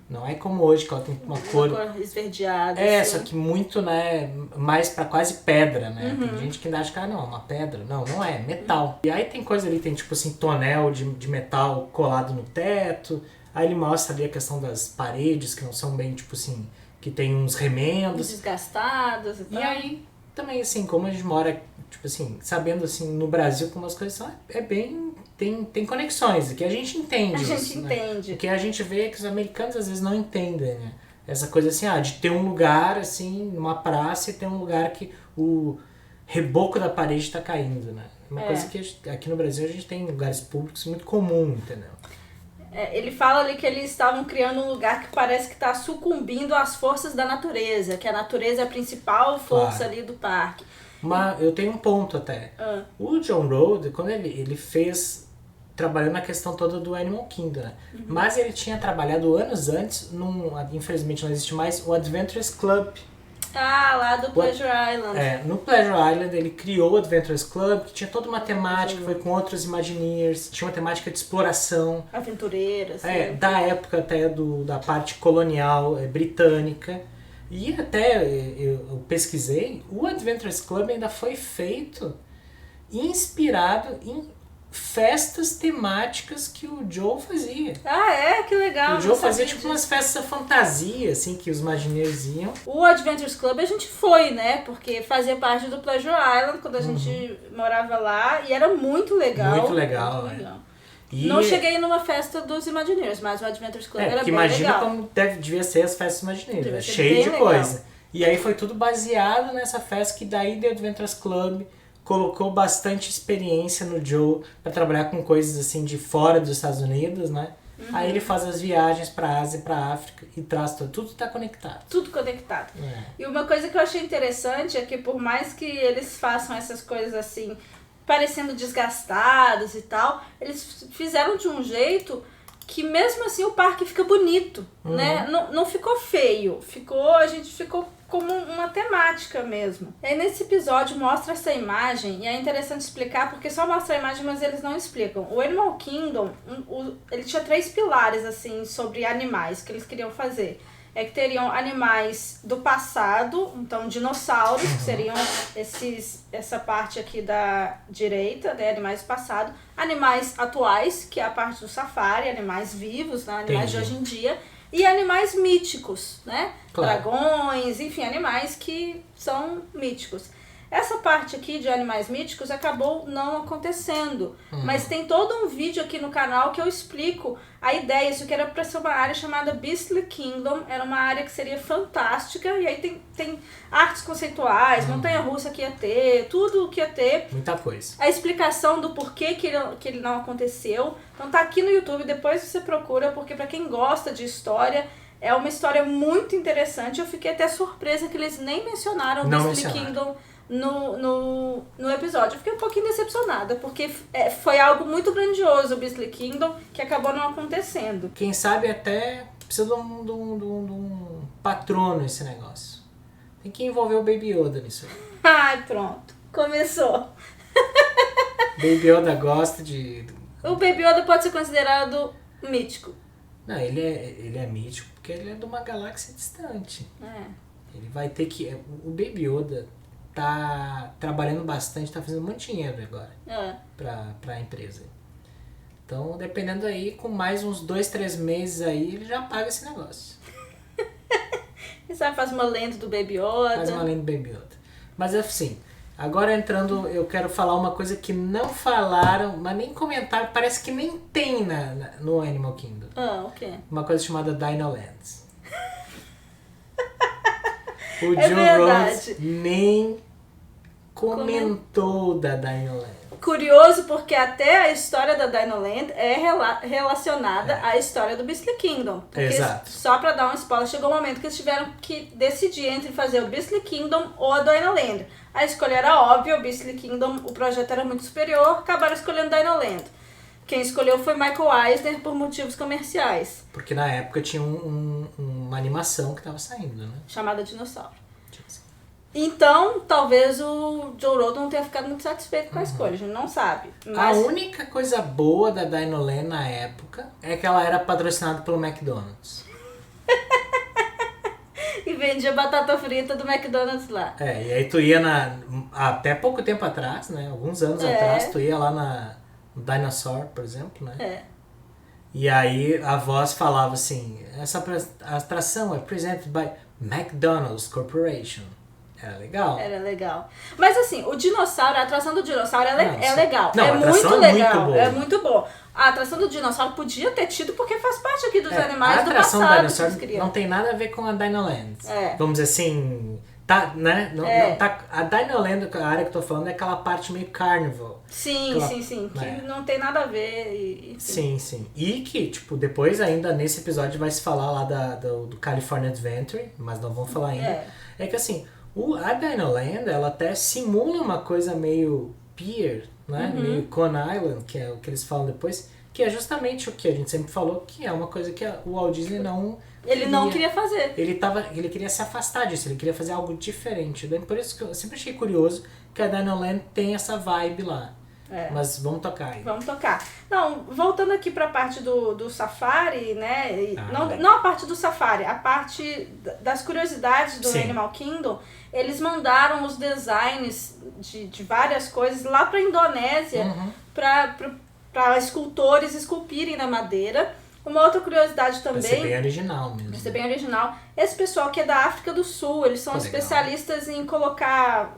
Não é como hoje, que ela tem uma cor esverdeada. Só que muito, né, mais pra quase pedra, né? Tem gente que ainda acha que, não, é uma pedra. Não é metal. E aí tem coisa ali, tem tipo assim, tonel de metal colado no teto. Aí ele mostra ali a questão das paredes, que não são bem, tipo assim, que tem uns remendos. Desgastadas e tal. E aí, também assim, como a gente mora, tipo assim, sabendo assim, no Brasil como as coisas são, tem conexões, que a gente entende. A isso, gente né? entende. O que a gente vê é que os americanos às vezes não entendem, né? Essa coisa assim, de ter um lugar, assim, numa praça e ter um lugar que o reboco da parede está caindo, né? Uma coisa que aqui no Brasil a gente tem lugares públicos muito comum, entendeu? Ele fala ali que eles estavam criando um lugar que parece que está sucumbindo às forças da natureza, que a natureza é a principal força ali do parque. Mas eu tenho um ponto até. O John Rohde, quando ele fez trabalhou na questão toda do Animal Kingdom, né? Mas ele tinha trabalhado anos antes, infelizmente não existe mais, o Adventurers Club. Ah, lá do Pleasure Island. No Pleasure Island ele criou o Adventurers Club, que tinha toda uma temática, foi com outros Imagineers, tinha uma temática de exploração. Aventureiras. Da época até da parte colonial britânica. E até eu pesquisei, o Adventurers Club ainda foi feito inspirado em festas temáticas que o Joe fazia. Ah, que legal. O Joe fazia tipo umas festas fantasia, assim, que os Imagineers iam. O Adventures Club a gente foi, né? Porque fazia parte do Pleasure Island quando a gente morava lá e era muito legal. Muito legal. E não cheguei numa festa dos Imagineers, mas o Adventures Club era bem imagina legal. como devia ser as festas Imagineers, né? Cheio de coisa. E aí foi tudo baseado nessa festa que daí The Adventures Club colocou bastante experiência no Joe para trabalhar com coisas assim de fora dos Estados Unidos, né? Aí ele faz as viagens para Ásia e para África e traz tudo está conectado. Tudo conectado. E uma coisa que eu achei interessante é que por mais que eles façam essas coisas assim, parecendo desgastados e tal, eles fizeram de um jeito que mesmo assim o parque fica bonito, né? Não ficou feio, a gente ficou como uma temática mesmo. E aí nesse episódio mostra essa imagem, e é interessante explicar, porque só mostra a imagem, mas eles não explicam. O Animal Kingdom, ele tinha 3 pilares, assim, sobre animais que eles queriam fazer. Que teriam animais do passado, então dinossauros, que seriam essa parte aqui da direita, né, animais do passado. Animais atuais, que é a parte do safari, animais vivos, né, animais de hoje em dia. E animais míticos, né? Claro. Dragões, enfim, animais que são míticos. Essa parte aqui de animais míticos acabou não acontecendo. Mas tem todo um vídeo aqui no canal que eu explico a ideia. Isso que era para ser uma área chamada Beastly Kingdom. Era uma área que seria fantástica. E aí tem artes conceituais, montanha-russa que ia ter, tudo que ia ter. Muita coisa. A explicação do porquê que ele não aconteceu. Então tá aqui no YouTube, depois você procura, porque para quem gosta de história, é uma história muito interessante. Eu fiquei até surpresa que eles nem mencionaram o Beastly Kingdom no episódio. Eu fiquei um pouquinho decepcionada, porque foi algo muito grandioso o Beastly Kingdom, que acabou não acontecendo. Quem sabe até precisa de um patrono esse negócio. Tem que envolver o Baby Yoda nisso aí. Ai, pronto. Começou. Baby Yoda gosta de... O Baby Yoda pode ser considerado mítico. Não, ele é mítico porque ele é de uma galáxia distante. Ele vai ter que... O Baby Yoda tá trabalhando bastante, tá fazendo muito dinheiro agora pra empresa. Então, dependendo aí, com mais uns 2-3 meses aí, ele já paga esse negócio. E sabe, faz uma lenda do Baby Yoda. Faz uma lenda do Baby Yoda. Mas assim, agora entrando, eu quero falar uma coisa que não falaram, mas nem comentaram, parece que nem tem no Animal Kingdom. O quê? Uma coisa chamada Dino Lands. O É Joe verdade. Rose nem comentou da Dino Land. Curioso porque até a história da Dino Land é relacionada à história do Beastly Kingdom. Porque Exato. Só pra dar um spoiler, chegou um momento que eles tiveram que decidir entre fazer o Beastly Kingdom ou a Dino Land. A escolha era óbvia, o Beastly Kingdom, o projeto era muito superior, acabaram escolhendo Dino Land. Quem escolheu foi Michael Eisner por motivos comerciais. Porque na época tinha uma animação que tava saindo, né? Chamada Dinossauro. Então, talvez o Joe Rohde não tenha ficado muito satisfeito com a escolha, a gente não sabe. Mas... A única coisa boa da Dino Land na época é que ela era patrocinada pelo McDonald's. E vendia batata frita do McDonald's lá. E aí tu ia até pouco tempo atrás, né? Alguns anos atrás, tu ia lá no Dinosaur, por exemplo, né? E aí a voz falava assim, essa atração é presented by McDonald's Corporation. Era legal. Era legal. Mas assim, a atração do dinossauro é legal. Não, é a atração muito legal. muito boa. É muito boa. A atração do dinossauro podia ter tido porque faz parte aqui dos animais do passado. A atração do dinossauro não tem nada a ver com a Dino Land. Vamos dizer assim, tá, né? Não, tá, a Dino Land, a área que eu tô falando, é aquela parte meio carnival. Sim. Que não tem nada a ver. Sim. E que, tipo, depois ainda nesse episódio vai se falar lá do California Adventure, mas não vamos falar ainda. É que assim, a Dino Land, ela até simula uma coisa meio pier, né? Meio Coney Island, que é o que eles falam depois, que é justamente o que a gente sempre falou, que é uma coisa que o Walt Disney não... Ele não queria fazer. Ele queria se afastar disso, ele queria fazer algo diferente. Daí, por isso que eu sempre achei curioso que a Dino Land tem essa vibe lá. Mas vamos tocar aí. Vamos tocar. Não, voltando aqui pra parte do Safari, né? Não a parte do Safari, a parte das curiosidades do Animal Kingdom. Eles mandaram os designs de várias coisas lá pra Indonésia pra escultores esculpirem na madeira. Uma outra curiosidade também... Vai ser bem original mesmo. Vai ser bem original. Esse pessoal que é da África do Sul, eles são especialistas em colocar...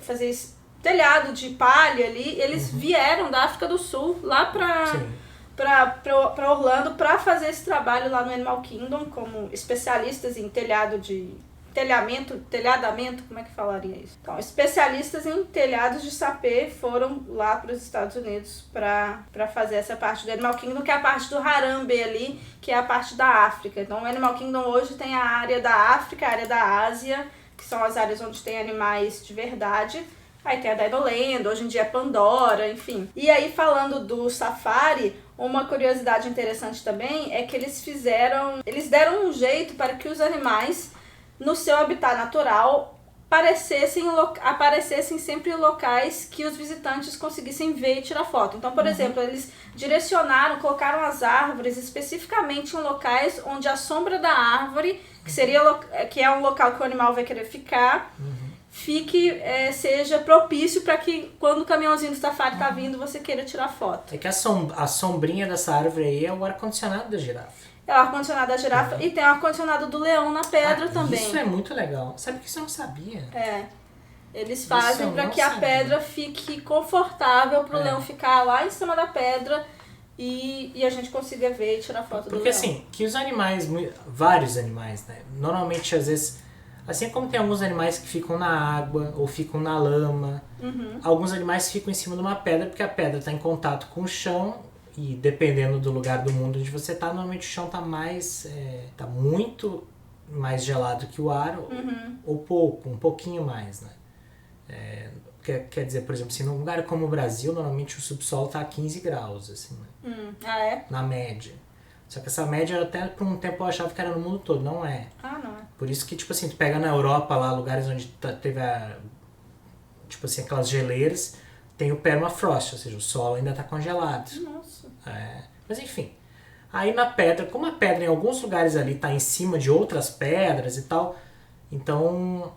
fazer telhado de palha ali. Eles vieram da África do Sul lá pra Orlando pra fazer esse trabalho lá no Animal Kingdom como especialistas em telhadamento, como é que falaria isso? Então, especialistas em telhados de sapê foram lá para os Estados Unidos para fazer essa parte do Animal Kingdom, que é a parte do Harambe ali, que é a parte da África. Então, o Animal Kingdom hoje tem a área da África, a área da Ásia, que são as áreas onde tem animais de verdade. Aí tem a Dino Land, hoje em dia é Pandora, enfim. E aí, falando do Safari, uma curiosidade interessante também é que eles deram um jeito para que os animais no seu habitat natural aparecessem sempre em locais que os visitantes conseguissem ver e tirar foto. Então, por exemplo, eles colocaram as árvores especificamente em locais onde a sombra da árvore, que é um local que o animal vai querer ficar, seja propício para que quando o caminhãozinho do Safari tá vindo, você queira tirar foto. É que a sombrinha dessa árvore aí é o ar-condicionado da girafa. É o ar-condicionado da girafa e tem o ar-condicionado do leão na pedra também. Isso é muito legal. Sabe que isso eu não sabia? Eles fazem para que a pedra fique confortável para o leão ficar lá em cima da pedra e a gente consiga ver e tirar foto do leão. Porque assim, que os animais, vários animais, né? Normalmente, às vezes, assim como tem alguns animais que ficam na água ou ficam na lama, alguns animais ficam em cima de uma pedra porque a pedra está em contato com o chão. E dependendo do lugar do mundo onde você tá, normalmente o chão tá tá muito mais gelado que o ar, ou um pouquinho mais, né? Quer dizer, por exemplo, assim, num lugar como o Brasil, normalmente o subsolo tá a 15 graus, assim, né? Na média. Só que essa média, até por um tempo eu achava que era no mundo todo, não é. Não é. Por isso que, tipo assim, tu pega na Europa lá, lugares onde teve tipo assim, aquelas geleiras, tem o permafrost, ou seja, o solo ainda tá congelado. Nossa. Mas enfim, aí na pedra, como a pedra em alguns lugares ali tá em cima de outras pedras e tal, então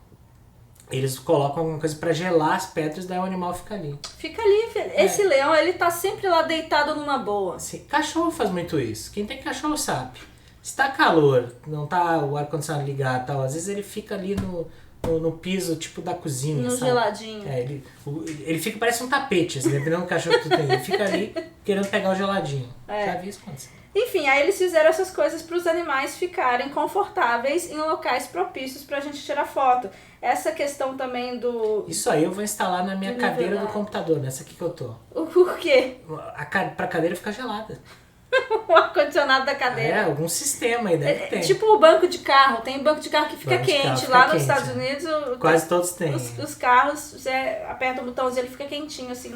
eles colocam alguma coisa pra gelar as pedras, daí o animal fica ali. Fica ali, esse leão, ele tá sempre lá deitado numa boa. Assim, cachorro faz muito isso, quem tem cachorro sabe. Se tá calor, não tá o ar-condicionado ligado e tal, às vezes ele fica ali no piso, tipo, da cozinha, no sabe? Geladinho. Ele fica, parece um tapete, assim, dependendo do cachorro que tu tem. Ele fica ali querendo pegar o geladinho. Já vi isso acontecer. Enfim, aí eles fizeram essas coisas para os animais ficarem confortáveis em locais propícios pra gente tirar foto. Essa questão também do... Isso aí eu vou instalar na minha cadeira do computador, nessa aqui que eu tô. O quê? Pra cadeira ficar gelada. O ar-condicionado da cadeira. Algum sistema aí deve ter. Tipo o banco de carro. Tem banco de carro que fica quente. Lá nos Estados Unidos... Quase todos têm. Os carros, você aperta o botãozinho, ele fica quentinho, assim,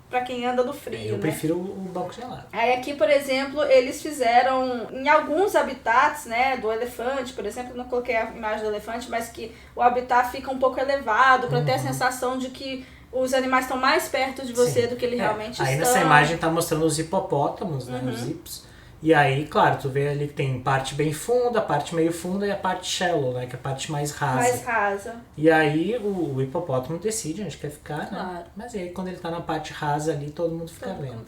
pra quem anda no frio, Eu prefiro o banco gelado. Aí aqui, por exemplo, eles fizeram, em alguns habitats, né, do elefante, por exemplo, não coloquei a imagem do elefante, mas que o habitat fica um pouco elevado, pra ter a sensação de que os animais estão mais perto de você do que eles realmente estão. Aí nessa imagem tá mostrando os hipopótamos, né, os hipos. E aí, claro, tu vê ali que tem parte bem funda, parte meio funda e a parte shallow, né? Que é a parte mais rasa. Mais rasa. E aí o hipopótamo decide onde quer ficar, né? Claro. Mas aí quando ele tá na parte rasa ali, todo mundo fica vendo.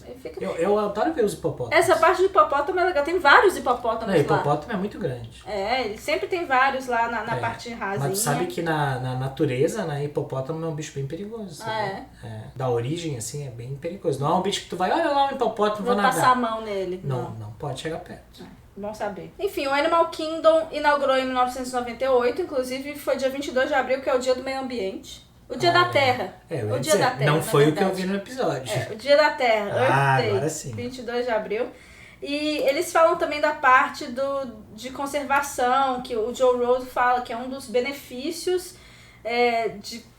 Eu adoro ver os hipopótamos. Essa parte do hipopótamo é legal, tem vários hipopótamos lá. O hipopótamo é muito grande. Ele sempre tem vários lá na parte rasinha. Mas tu sabe que na natureza, né, hipopótamo é um bicho bem perigoso. Da origem, assim, é bem perigoso. Não é um bicho que tu vai, olha lá um hipopótamo, vou nadar. Passar a mão nele. Não pode chegar perto. Bom saber. Enfim, o Animal Kingdom inaugurou em 1998, inclusive foi dia 22 de abril, que é o dia do meio ambiente. O dia da Terra. O dia da Terra. Não foi o que eu vi no episódio. O dia da Terra. Earth Day, agora sim. 22 de abril. E eles falam também da parte de conservação, que o Joe Rohde fala que é um dos benefícios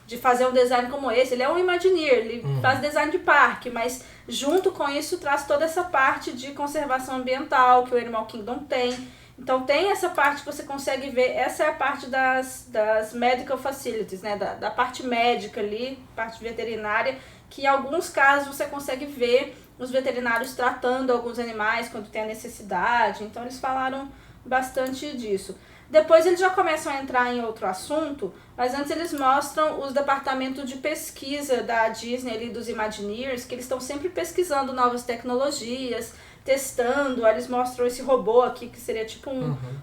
de fazer um design como esse. Ele é um Imagineer, ele faz design de parque, mas junto com isso traz toda essa parte de conservação ambiental que o Animal Kingdom tem. Então tem essa parte que você consegue ver, essa é a parte das medical facilities, né? Da parte médica ali, parte veterinária, que em alguns casos você consegue ver os veterinários tratando alguns animais quando tem a necessidade. Então eles falaram bastante disso. Depois eles já começam a entrar em outro assunto, mas antes eles mostram os departamentos de pesquisa da Disney ali, dos Imagineers, que eles estão sempre pesquisando novas tecnologias, testando. Aí eles mostram esse robô aqui, que seria tipo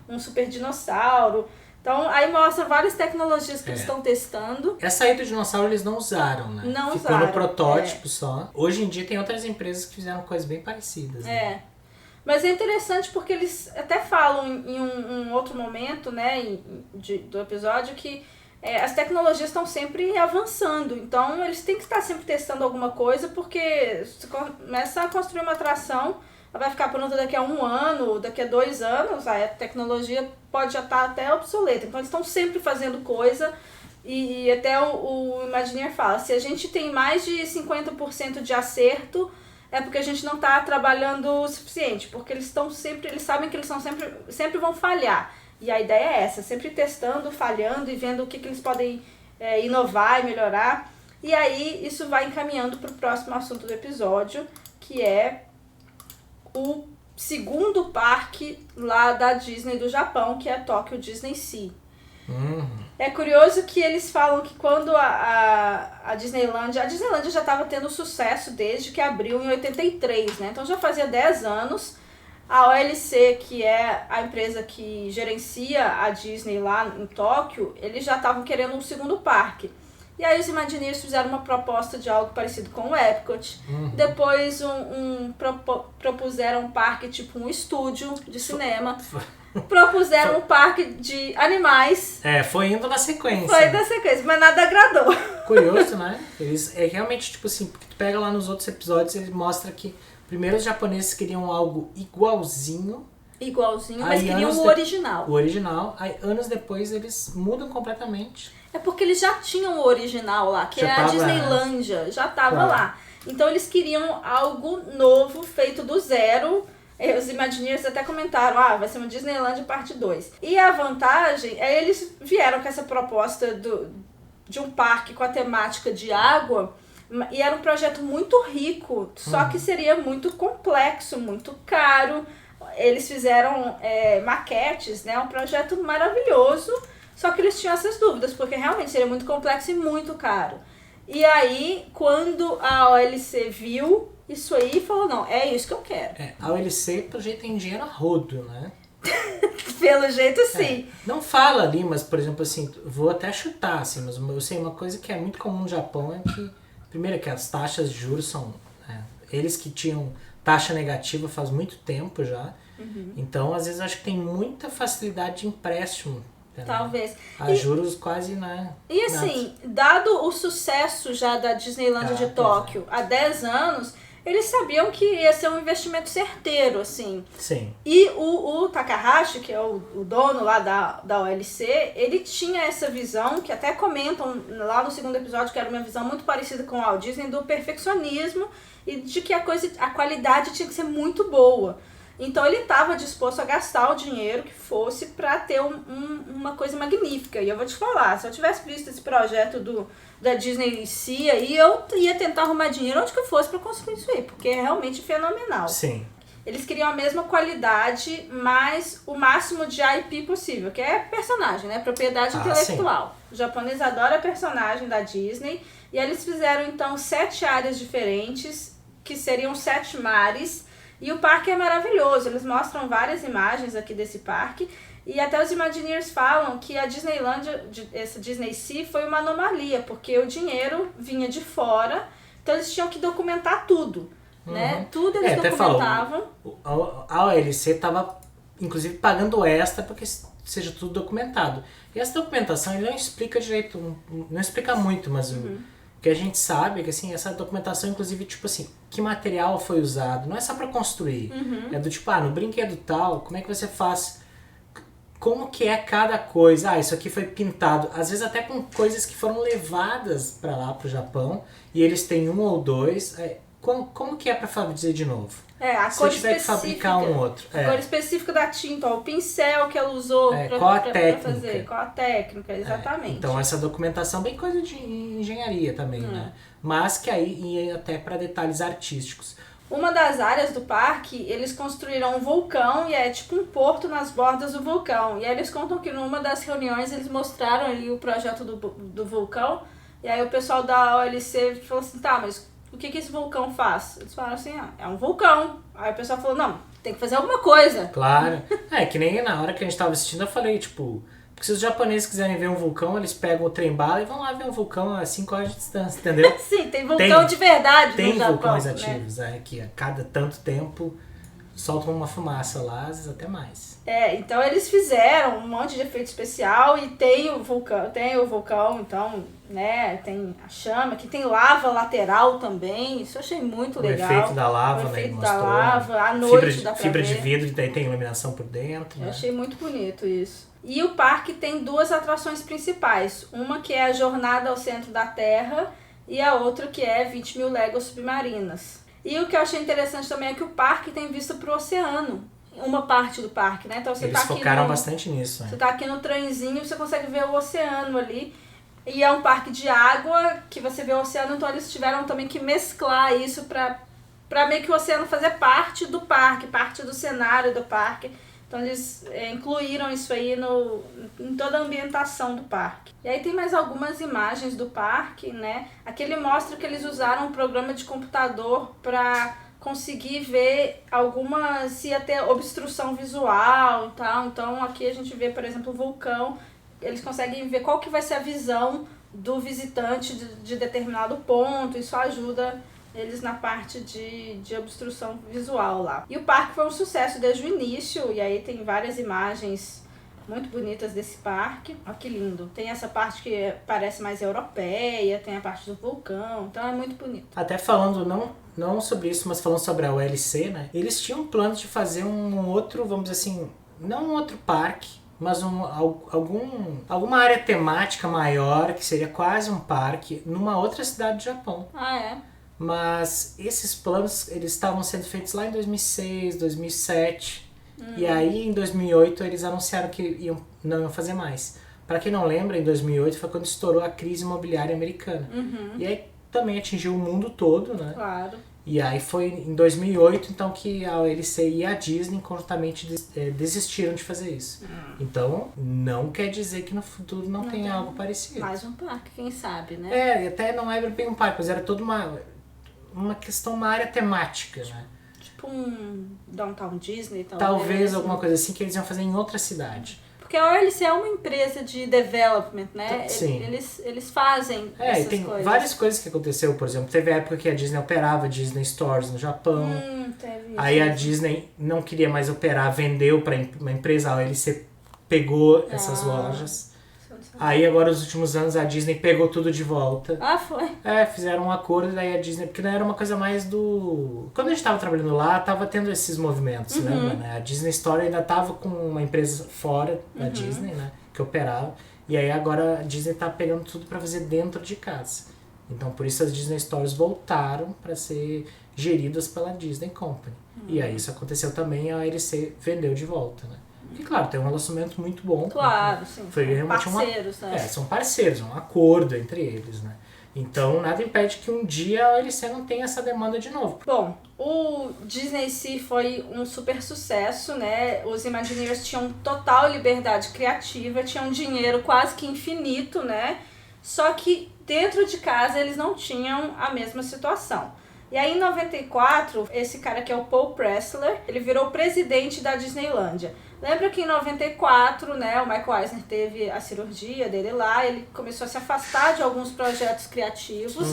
um super dinossauro. Então, aí mostra várias tecnologias que eles estão testando. Essa aí do dinossauro eles não usaram, né? Ficou no protótipo só. Hoje em dia tem outras empresas que fizeram coisas bem parecidas. Né? Mas é interessante porque eles até falam em um outro momento, né, do episódio, que as tecnologias estão sempre avançando. Então, eles têm que estar sempre testando alguma coisa, porque se começa a construir uma atração, ela vai ficar pronta daqui a 1 ano, daqui a 2 anos, aí a tecnologia pode já estar até obsoleta. Então, eles estão sempre fazendo coisa. E até o Imagineer fala, se a gente tem mais de 50% de acerto, é porque a gente não está trabalhando o suficiente, porque eles sabem que eles sempre vão falhar. E a ideia é essa, sempre testando, falhando e vendo o que eles podem inovar e melhorar. E aí isso vai encaminhando para o próximo assunto do episódio, que é o segundo parque lá da Disney do Japão, que é a Tokyo Disney Sea. É curioso que eles falam que quando a Disneylandia já estava tendo sucesso desde que abriu em 83, né? Então já fazia 10 anos. A OLC, que é a empresa que gerencia a Disney lá em Tóquio, eles já estavam querendo um segundo parque. E aí os Imagineers fizeram uma proposta de algo parecido com o Epcot. Depois propuseram um parque tipo um estúdio de cinema. Propuseram um parque de animais. Foi indo na sequência. Foi na sequência, mas nada agradou. Curioso, né? Eles, realmente, tipo assim, porque tu pega lá nos outros episódios, ele mostra que primeiro os japoneses queriam algo igualzinho, mas queriam o original. O original. Aí anos depois eles mudam completamente. É porque eles já tinham o original lá, que é a Disneylândia, já estava lá. Então eles queriam algo novo, feito do zero. Os Imagineers até comentaram, vai ser uma Disneylandia parte 2. E a vantagem é eles vieram com essa proposta de um parque com a temática de água, e era um projeto muito rico, só que seria muito complexo, muito caro. Eles fizeram maquetes, né? Um projeto maravilhoso, só que eles tinham essas dúvidas, porque realmente seria muito complexo e muito caro. E aí, quando a OLC viu isso aí, falou, não, é isso que eu quero. A OLC, pelo jeito, tem dinheiro a rodo, né? Pelo jeito, sim. Não fala ali, mas, por exemplo, assim, vou até chutar, assim, mas eu sei uma coisa que é muito comum no Japão é que, primeiro, que as taxas de juros são... eles que tinham taxa negativa faz muito tempo já, então, às vezes, acho que tem muita facilidade de empréstimo. Talvez. A juros quase, né? E assim, dado o sucesso já da Disneylandia de Tóquio há 10 anos, eles sabiam que ia ser um investimento certeiro, assim. Sim. E o Takahashi, que é o dono lá da OLC, ele tinha essa visão, que até comentam lá no segundo episódio, que era uma visão muito parecida com a Walt Disney, do perfeccionismo e de que a qualidade tinha que ser muito boa. Então ele estava disposto a gastar o dinheiro que fosse para ter uma coisa magnífica. E eu vou te falar, se eu tivesse visto esse projeto da Disney Sea, eu ia tentar arrumar dinheiro onde que eu fosse para construir isso aí, porque é realmente fenomenal. Sim. Eles queriam a mesma qualidade, mas o máximo de IP possível, que é personagem, né? Propriedade intelectual. Sim. O japonês adora personagem da Disney. E eles fizeram, então, 7 áreas diferentes, que seriam 7 mares. E o parque é maravilhoso, eles mostram várias imagens aqui desse parque, e até os Imagineers falam que a Disneylandia, essa Disney Sea, foi uma anomalia, porque o dinheiro vinha de fora, então eles tinham que documentar tudo, né? Tudo eles documentavam. A OLC estava, inclusive, pagando extra para que seja tudo documentado. E essa documentação ele não explica direito, não explica muito, mas o que a gente sabe é que assim, essa documentação, inclusive, tipo assim, que material foi usado, não é só para construir. É do tipo, no brinquedo tal, como é que você faz? como que é cada coisa. Ah, isso aqui foi pintado, às vezes até com coisas que foram levadas para lá, pro Japão, e eles têm um ou dois. Como que é para fazer de novo? A Se cor eu tiver que específica, fabricar um outro. a cor específica da tinta, ó, o pincel que ela usou Qual a pra técnica? fazer, qual a técnica, exatamente. Então essa documentação bem coisa de engenharia também, né? Mas que aí ia até para detalhes artísticos. Uma das áreas do parque, eles construíram um vulcão e é tipo um porto nas bordas do vulcão. E aí eles contam que numa das reuniões eles mostraram ali o projeto do vulcão. E aí o pessoal da OLC falou assim, tá, mas o que esse vulcão faz? Eles falaram assim, é um vulcão. Aí o pessoal falou, não, tem que fazer alguma coisa. Claro. Que nem na hora que a gente tava assistindo eu falei, tipo... Porque se os japoneses quiserem ver um vulcão, eles pegam o trem-bala e vão lá ver um vulcão a 5 horas de distância, entendeu? Sim, tem vulcão de verdade tem no Japão. Tem vulcões né? ativos, que a cada tanto tempo soltam uma fumaça lá, às vezes até mais. Então eles fizeram um monte de efeito especial e tem o vulcão, então, né, tem a chama, que tem lava lateral também, isso eu achei muito legal. O efeito da lava, o efeito né, da mostrou, lava, à noite dá pra fibra ver. de vidro, daí tem iluminação por dentro. Eu achei muito bonito isso. E o parque tem 2 atrações principais, uma que é a Jornada ao Centro da Terra e a outra que é 20 mil léguas submarinas. E o que eu achei interessante também é que o parque tem vista para o oceano, uma parte do parque, né? Então você Eles tá aqui focaram bastante nisso. Você tá aqui no trenzinho, você consegue ver o oceano ali. E é um parque de água que você vê o oceano, então eles tiveram também que mesclar isso para meio que o oceano fazer parte do parque, parte do cenário do parque. Então eles incluíram isso aí em toda a ambientação do parque. E aí tem mais algumas imagens do parque, né? Aqui ele mostra que eles usaram um programa de computador para conseguir ver se ia ter obstrução visual e tal. Então aqui a gente vê, por exemplo, o vulcão. Eles conseguem ver qual que vai ser a visão do visitante de determinado ponto. Isso ajuda eles na parte de obstrução visual lá. E o parque foi um sucesso desde o início, e aí tem várias imagens muito bonitas desse parque. Olha que lindo. Tem essa parte que parece mais europeia, tem a parte do vulcão, então é muito bonito. Até falando, não sobre isso, mas falando sobre a ULC, né? Eles tinham plano de fazer um outro, vamos dizer assim, não um outro parque, mas alguma área temática maior, que seria quase um parque, numa outra cidade do Japão. Mas esses planos, eles estavam sendo feitos lá em 2006, 2007. E aí, em 2008, eles anunciaram que não iam fazer mais. Para quem não lembra, em 2008 foi quando estourou a crise imobiliária americana. E aí também atingiu o mundo todo, né? Claro. E aí foi em 2008, então, que a OLC e a Disney conjuntamente desistiram de fazer isso. Então, não quer dizer que no futuro não tenha algo parecido. Mais um parque, quem sabe, né? Até não era bem um parque, mas era toda uma questão, uma área temática, né? Tipo um Downtown Disney, talvez alguma coisa assim que eles iam fazer em outra cidade. Porque a OLC é uma empresa de development, né? Sim. Eles fazem essas tem coisas. várias coisas que aconteceu, por exemplo, teve a época que a Disney operava Disney Stores no Japão. Teve isso. Aí a Disney não queria mais operar, vendeu para uma empresa, a OLC pegou essas lojas. Aí agora, nos últimos anos, a Disney pegou tudo de volta. Foi? Fizeram um acordo, daí a Disney... Porque não era uma coisa mais do... Quando a gente tava trabalhando lá, tava tendo esses movimentos, lembra, né? A Disney Store ainda tava com uma empresa fora da Disney, né? Que operava. E aí agora a Disney tá pegando tudo pra fazer dentro de casa. Então, por isso as Disney Stores voltaram pra ser geridas pela Disney Company. E aí isso aconteceu também, a OLC vendeu de volta, né? E claro, tem um relacionamento muito bom. Claro, sim. Foi realmente parceiros, né? São parceiros, um acordo entre eles, né? Então, nada impede que um dia a OLC não tenha essa demanda de novo. Bom, o Disney Sea foi um super sucesso, né? Os Imagineers tinham total liberdade criativa, tinham dinheiro quase que infinito, né? Só que dentro de casa eles não tinham a mesma situação. E aí, em 94, esse cara que é o Paul Pressler, ele virou presidente da Disneylândia. Lembra que em 94, né, o Michael Eisner teve a cirurgia dele lá, ele começou a se afastar de alguns projetos criativos,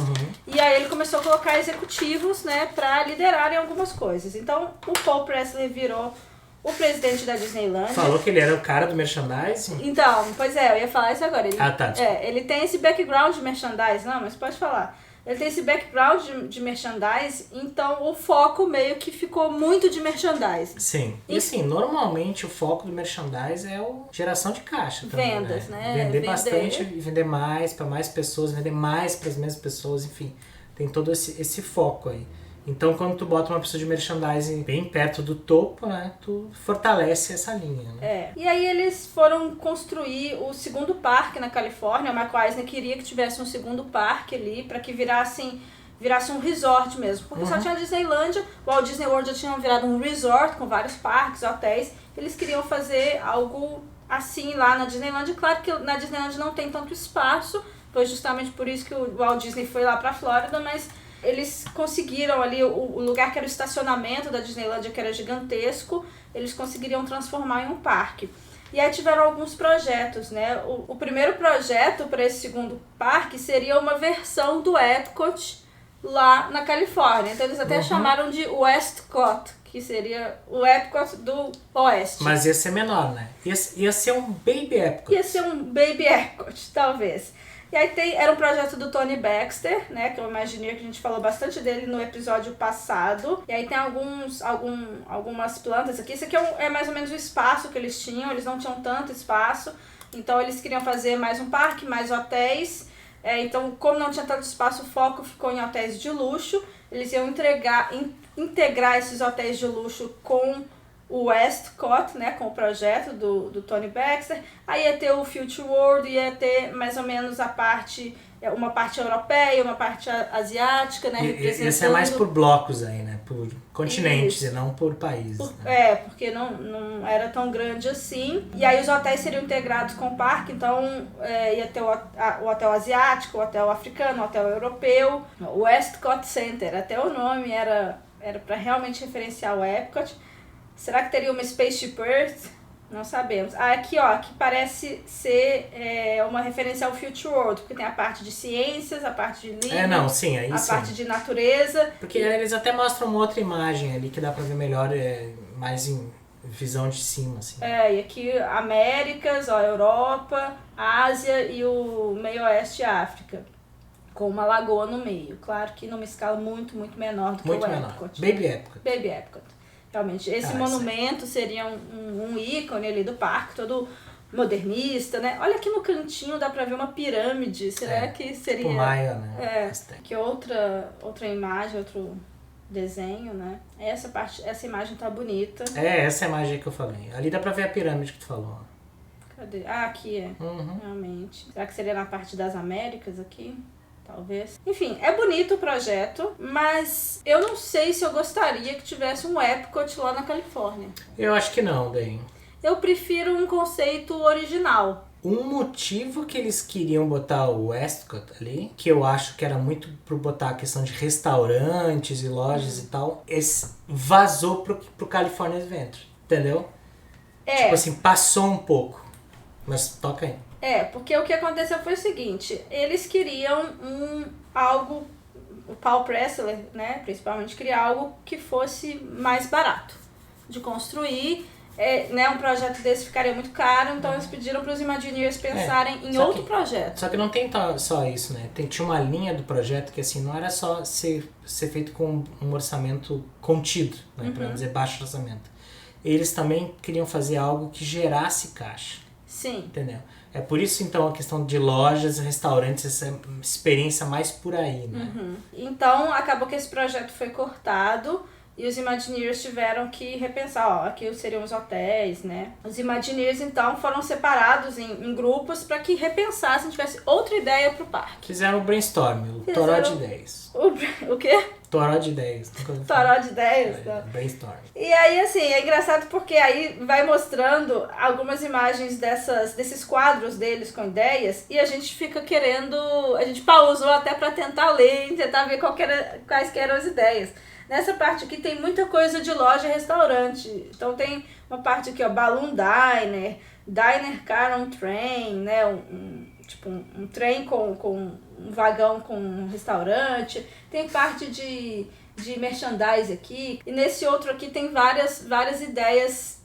e aí ele começou a colocar executivos, né, para liderarem algumas coisas. Então, o Paul Pressler virou o presidente da Disneylândia. Falou que ele era o cara do merchandising? Então, pois é, eu ia falar isso agora. Ele, tá. ele tem esse background de merchandising, não, mas pode falar. ele tem esse background de merchandise, então o foco meio que ficou muito de merchandise. Sim. E assim, normalmente o foco do merchandise é a geração de caixa também, Vendas, né? Vender bastante e vender mais para mais pessoas, vender mais para as mesmas pessoas, enfim. Tem todo esse foco aí. Então, quando tu bota uma pessoa de merchandising bem perto do topo, né, tu fortalece essa linha, né? E aí eles foram construir o segundo parque na Califórnia. O Mark Eisner queria que tivesse um segundo parque ali, para que virasse um resort mesmo. Porque só tinha a Disneylândia, o Walt Disney World já tinha virado um resort com vários parques, hotéis. Eles queriam fazer algo assim lá na Disneylândia. Claro que na Disneylândia não tem tanto espaço, foi justamente por isso que o Walt Disney foi lá pra Flórida, mas eles conseguiram ali, o lugar que era o estacionamento da Disneylândia, que era gigantesco, eles conseguiriam transformar em um parque. E aí tiveram alguns projetos, né? O primeiro projeto para esse segundo parque seria uma versão do Epcot lá na Califórnia. Então eles até chamaram de Westcott, que seria o Epcot do Oeste. Mas ia ser menor, né? Ia ser um Baby Epcot. Ia ser um Baby Epcot, talvez. E aí era um projeto do Tony Baxter, né, que é o Imagineer, que a gente falou bastante dele no episódio passado. E aí tem algumas plantas aqui. Isso aqui é mais ou menos o espaço que eles tinham, eles não tinham tanto espaço. Então eles queriam fazer mais um parque, mais hotéis. Então, como não tinha tanto espaço, o foco ficou em hotéis de luxo. Eles iam integrar esses hotéis de luxo com o Westcott, né, com o projeto do Tony Baxter. Aí ia ter o Future World, ia ter mais ou menos uma parte europeia, uma parte asiática, né, representando... Ia ser mais por blocos aí, né, por continentes e não por países. Né? Porque não era tão grande assim. E aí os hotéis seriam integrados com o parque, então ia ter o hotel asiático, o hotel africano, o hotel europeu, o Westcott Center, até o nome era para realmente referenciar o Epcot. Será que teria uma Spaceship Earth? Não sabemos. Aqui, ó, que parece ser uma referência ao Future World, porque tem a parte de ciências, a parte de livro, sim, parte de natureza. Porque eles até mostram uma outra imagem ali que dá pra ver melhor, mais em visão de cima, assim. E aqui Américas, ó, Europa, Ásia e o meio oeste e África, com uma lagoa no meio. Claro que numa escala muito, muito menor do que o Epcot. Baby Epcot. Baby Epcot. Realmente, esse monumento seria um ícone ali do parque, todo modernista, né? Olha aqui no cantinho, dá pra ver uma pirâmide. Será que seria... Tipo Maia, né? Que outra imagem, outro desenho, né? Essa imagem tá bonita. Essa imagem aí que eu falei. Ali dá pra ver a pirâmide que tu falou. Cadê? Aqui realmente. Será que seria na parte das Américas aqui? Talvez. Enfim, é bonito o projeto, mas eu não sei se eu gostaria que tivesse um Epcot lá na Califórnia. Eu acho que não, daí. Eu prefiro um conceito original. Um motivo que eles queriam botar o Westcott ali, que eu acho que era muito por botar a questão de restaurantes e lojas e tal, vazou pro California Adventure, entendeu? Tipo assim, passou um pouco. Mas toca aí. Porque o que aconteceu foi o seguinte, eles queriam algo, o Paul Pressler, né, principalmente, queria algo que fosse mais barato de construir, né, um projeto desse ficaria muito caro, então eles pediram para os Imagineers pensarem em outro projeto. Só que não tem só isso, né, tinha uma linha do projeto que assim, não era só ser feito com um orçamento contido, né, para não dizer baixo orçamento. Eles também queriam fazer algo que gerasse caixa. Sim. Entendeu? É por isso, então, a questão de lojas, restaurantes, essa experiência mais por aí, né? Então, acabou que esse projeto foi cortado e os Imagineers tiveram que repensar, aqui seriam os hotéis, né? Os Imagineers, então, foram separados em grupos para que repensassem, tivesse outra ideia pro parque. Fizeram o brainstorm, o toró de ideias. O quê? Toró de ideias. Toró de ideias? Brainstorm. E aí, assim, é engraçado porque aí vai mostrando algumas imagens desses quadros deles com ideias e a gente fica querendo... A gente pausou até para tentar ler e tentar ver quais que eram as ideias. Nessa parte aqui tem muita coisa de loja e restaurante. Então tem uma parte aqui, ó, Balloon Diner, Diner Car on Train, né? Um trem com um vagão com um restaurante. Tem parte de merchandise aqui. E nesse outro aqui tem várias ideias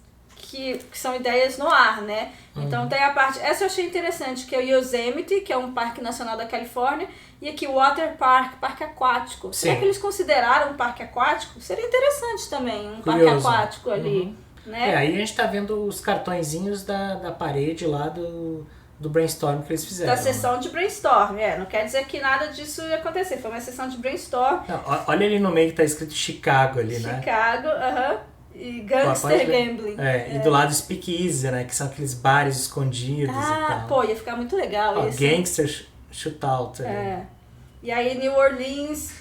que são ideias no ar, né? Então tem a parte, essa eu achei interessante, que é o Yosemite, que é um parque nacional da Califórnia, e aqui o Water Park, parque aquático. Sim. Será que eles consideraram um parque aquático? Seria interessante também, um Curioso. parque aquático ali, né? Aí a gente tá vendo os cartõezinhos da parede lá do brainstorm que eles fizeram. Da sessão de brainstorm, não quer dizer que nada disso ia acontecer, foi uma sessão de brainstorm. Não, olha ali no meio que tá escrito Chicago ali, né? Chicago, e Gangster Gambling. E do lado Speakeasy, né? Que são aqueles bares escondidos e tal. Pô, ia ficar muito legal isso. Gangster Shootout. E aí New Orleans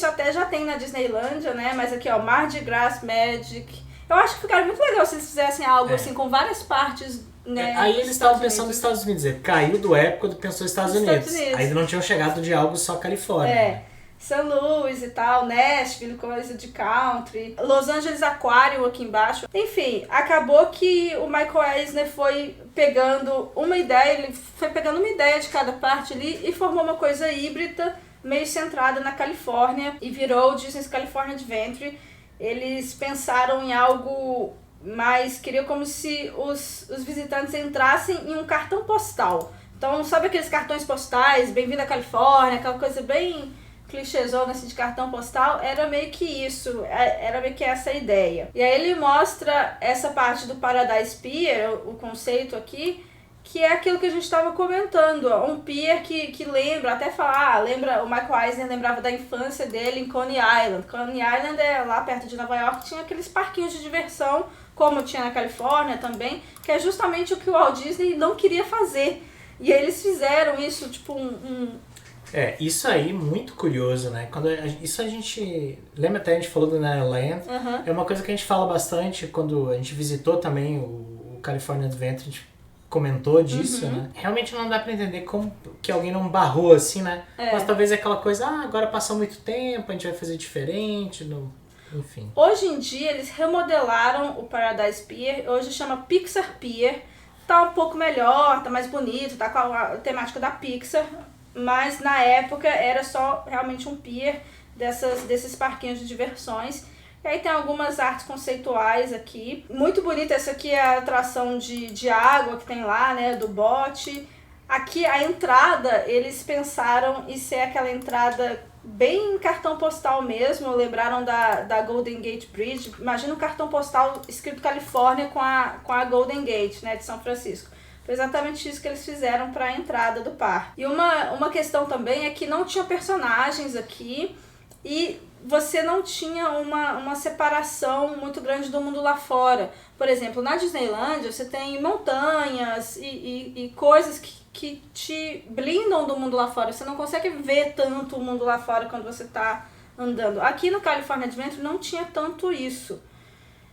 até já tem na Disneylândia, né? Mas aqui, ó, Mardi Gras Magic. Eu acho que ficaria muito legal se eles fizessem algo assim, com várias partes, né? Aí eles estavam pensando nos Estados Unidos. Caiu do época quando pensou nos Estados Unidos. Aí não tinham chegado de algo só Califórnia. St. Louis e tal, Nashville, coisa de country, Los Angeles Aquarium aqui embaixo. Enfim, acabou que o Michael Eisner foi pegando uma ideia de cada parte ali e formou uma coisa híbrida, meio centrada na Califórnia, e virou o Disney's California Adventure. Eles pensaram em algo mais, queriam como se os visitantes entrassem em um cartão postal. Então, sabe aqueles cartões postais, Bem-vindo à Califórnia, aquela coisa bem clichêzona assim, de cartão postal? Era meio que isso, era meio que essa a ideia. E aí ele mostra essa parte do Paradise Pier, o conceito aqui, que é aquilo que a gente estava comentando, ó, um pier que lembra, até falar, o Michael Eisner lembrava da infância dele em Coney Island. Coney Island é lá perto de Nova York, tinha aqueles parquinhos de diversão, como tinha na Califórnia também, que é justamente o que o Walt Disney não queria fazer. E aí eles fizeram isso, tipo isso aí, muito curioso, né? Isso a gente... Lembra até a gente falou do Neverland? É uma coisa que a gente fala bastante quando a gente visitou também o California Adventure, a gente comentou disso, né? Realmente não dá pra entender como que alguém não barrou assim, né? Mas talvez é aquela coisa, agora passou muito tempo, a gente vai fazer diferente, enfim. Hoje em dia eles remodelaram o Paradise Pier, hoje chama Pixar Pier, tá um pouco melhor, tá mais bonito, tá com a temática da Pixar, mas na época era só realmente um pier desses parquinhos de diversões. E aí tem algumas artes conceituais aqui. Muito bonita, essa aqui é a atração de água que tem lá, né, do bote. Aqui a entrada, eles pensaram em ser aquela entrada bem cartão postal mesmo, lembraram da Golden Gate Bridge. Imagina um cartão postal escrito Califórnia com a Golden Gate, né, de São Francisco. Foi exatamente isso que eles fizeram para a entrada do parque. E uma questão também é que não tinha personagens aqui e você não tinha uma separação muito grande do mundo lá fora. Por exemplo, na Disneylândia você tem montanhas e coisas que te blindam do mundo lá fora. Você não consegue ver tanto o mundo lá fora quando você está andando. Aqui no California Adventure não tinha tanto isso.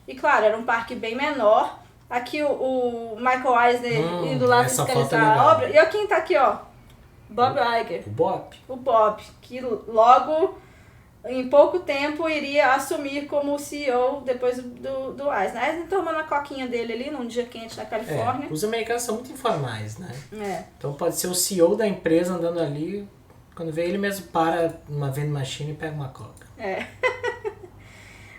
E claro, era um parque bem menor. Aqui o Michael Eisner indo lá fiscalizar a obra. E olha quem tá aqui, ó. Bob Iger. O Bob, que logo, em pouco tempo, iria assumir como CEO depois do Eisner. Eisner tomando a coquinha dele ali num dia quente na Califórnia. Os americanos são muito informais, né? Então pode ser o CEO da empresa andando ali, quando vê ele mesmo para numa vending machine e pega uma coca.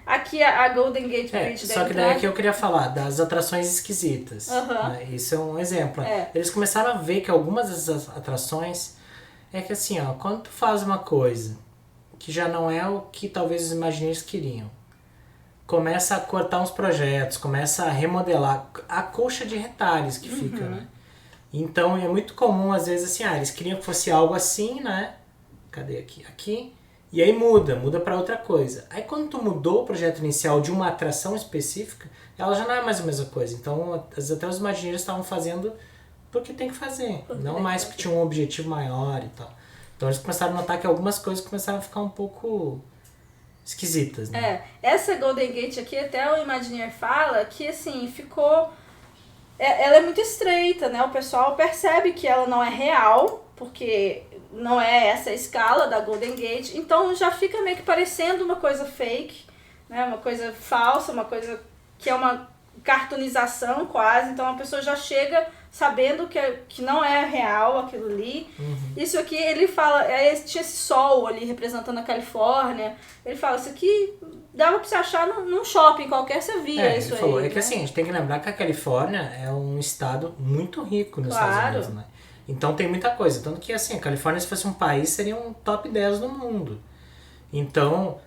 Aqui a Golden Gate Bridge só que daí aqui eu queria falar das atrações esquisitas. Né? Isso é um exemplo. Eles começaram a ver que algumas dessas atrações é que assim, ó, quando tu faz uma coisa que já não é o que talvez os Imagineers queriam, começa a cortar uns projetos, começa a remodelar a colcha de retalhos que fica, né? Então é muito comum às vezes assim, eles queriam que fosse algo assim, né? Cadê aqui? Aqui. E aí muda para outra coisa. Aí quando tu mudou o projeto inicial de uma atração específica, ela já não é mais a mesma coisa. Então até os Imagineers estavam fazendo porque tem que fazer, não mais porque tinha um objetivo maior e tal. Então eles começaram a notar que algumas coisas começaram a ficar um pouco esquisitas, né? Essa Golden Gate aqui, até o Imagineer fala que assim, ficou... Ela é muito estreita, né? O pessoal percebe que ela não é real, porque não é essa a escala da Golden Gate, então já fica meio que parecendo uma coisa fake, né? Uma coisa falsa, uma coisa que é uma cartoonização quase, então a pessoa já chega sabendo que não é real aquilo ali. Isso aqui, ele fala, tinha esse sol ali representando a Califórnia. Ele fala, isso aqui dava pra você achar num shopping qualquer, você via isso ele aí. falou, é né? que assim, a gente tem que lembrar que a Califórnia é um estado muito rico nos Estados Unidos, né? Então tem muita coisa. Tanto que assim, a Califórnia, se fosse um país, seria um top 10 do mundo. Então,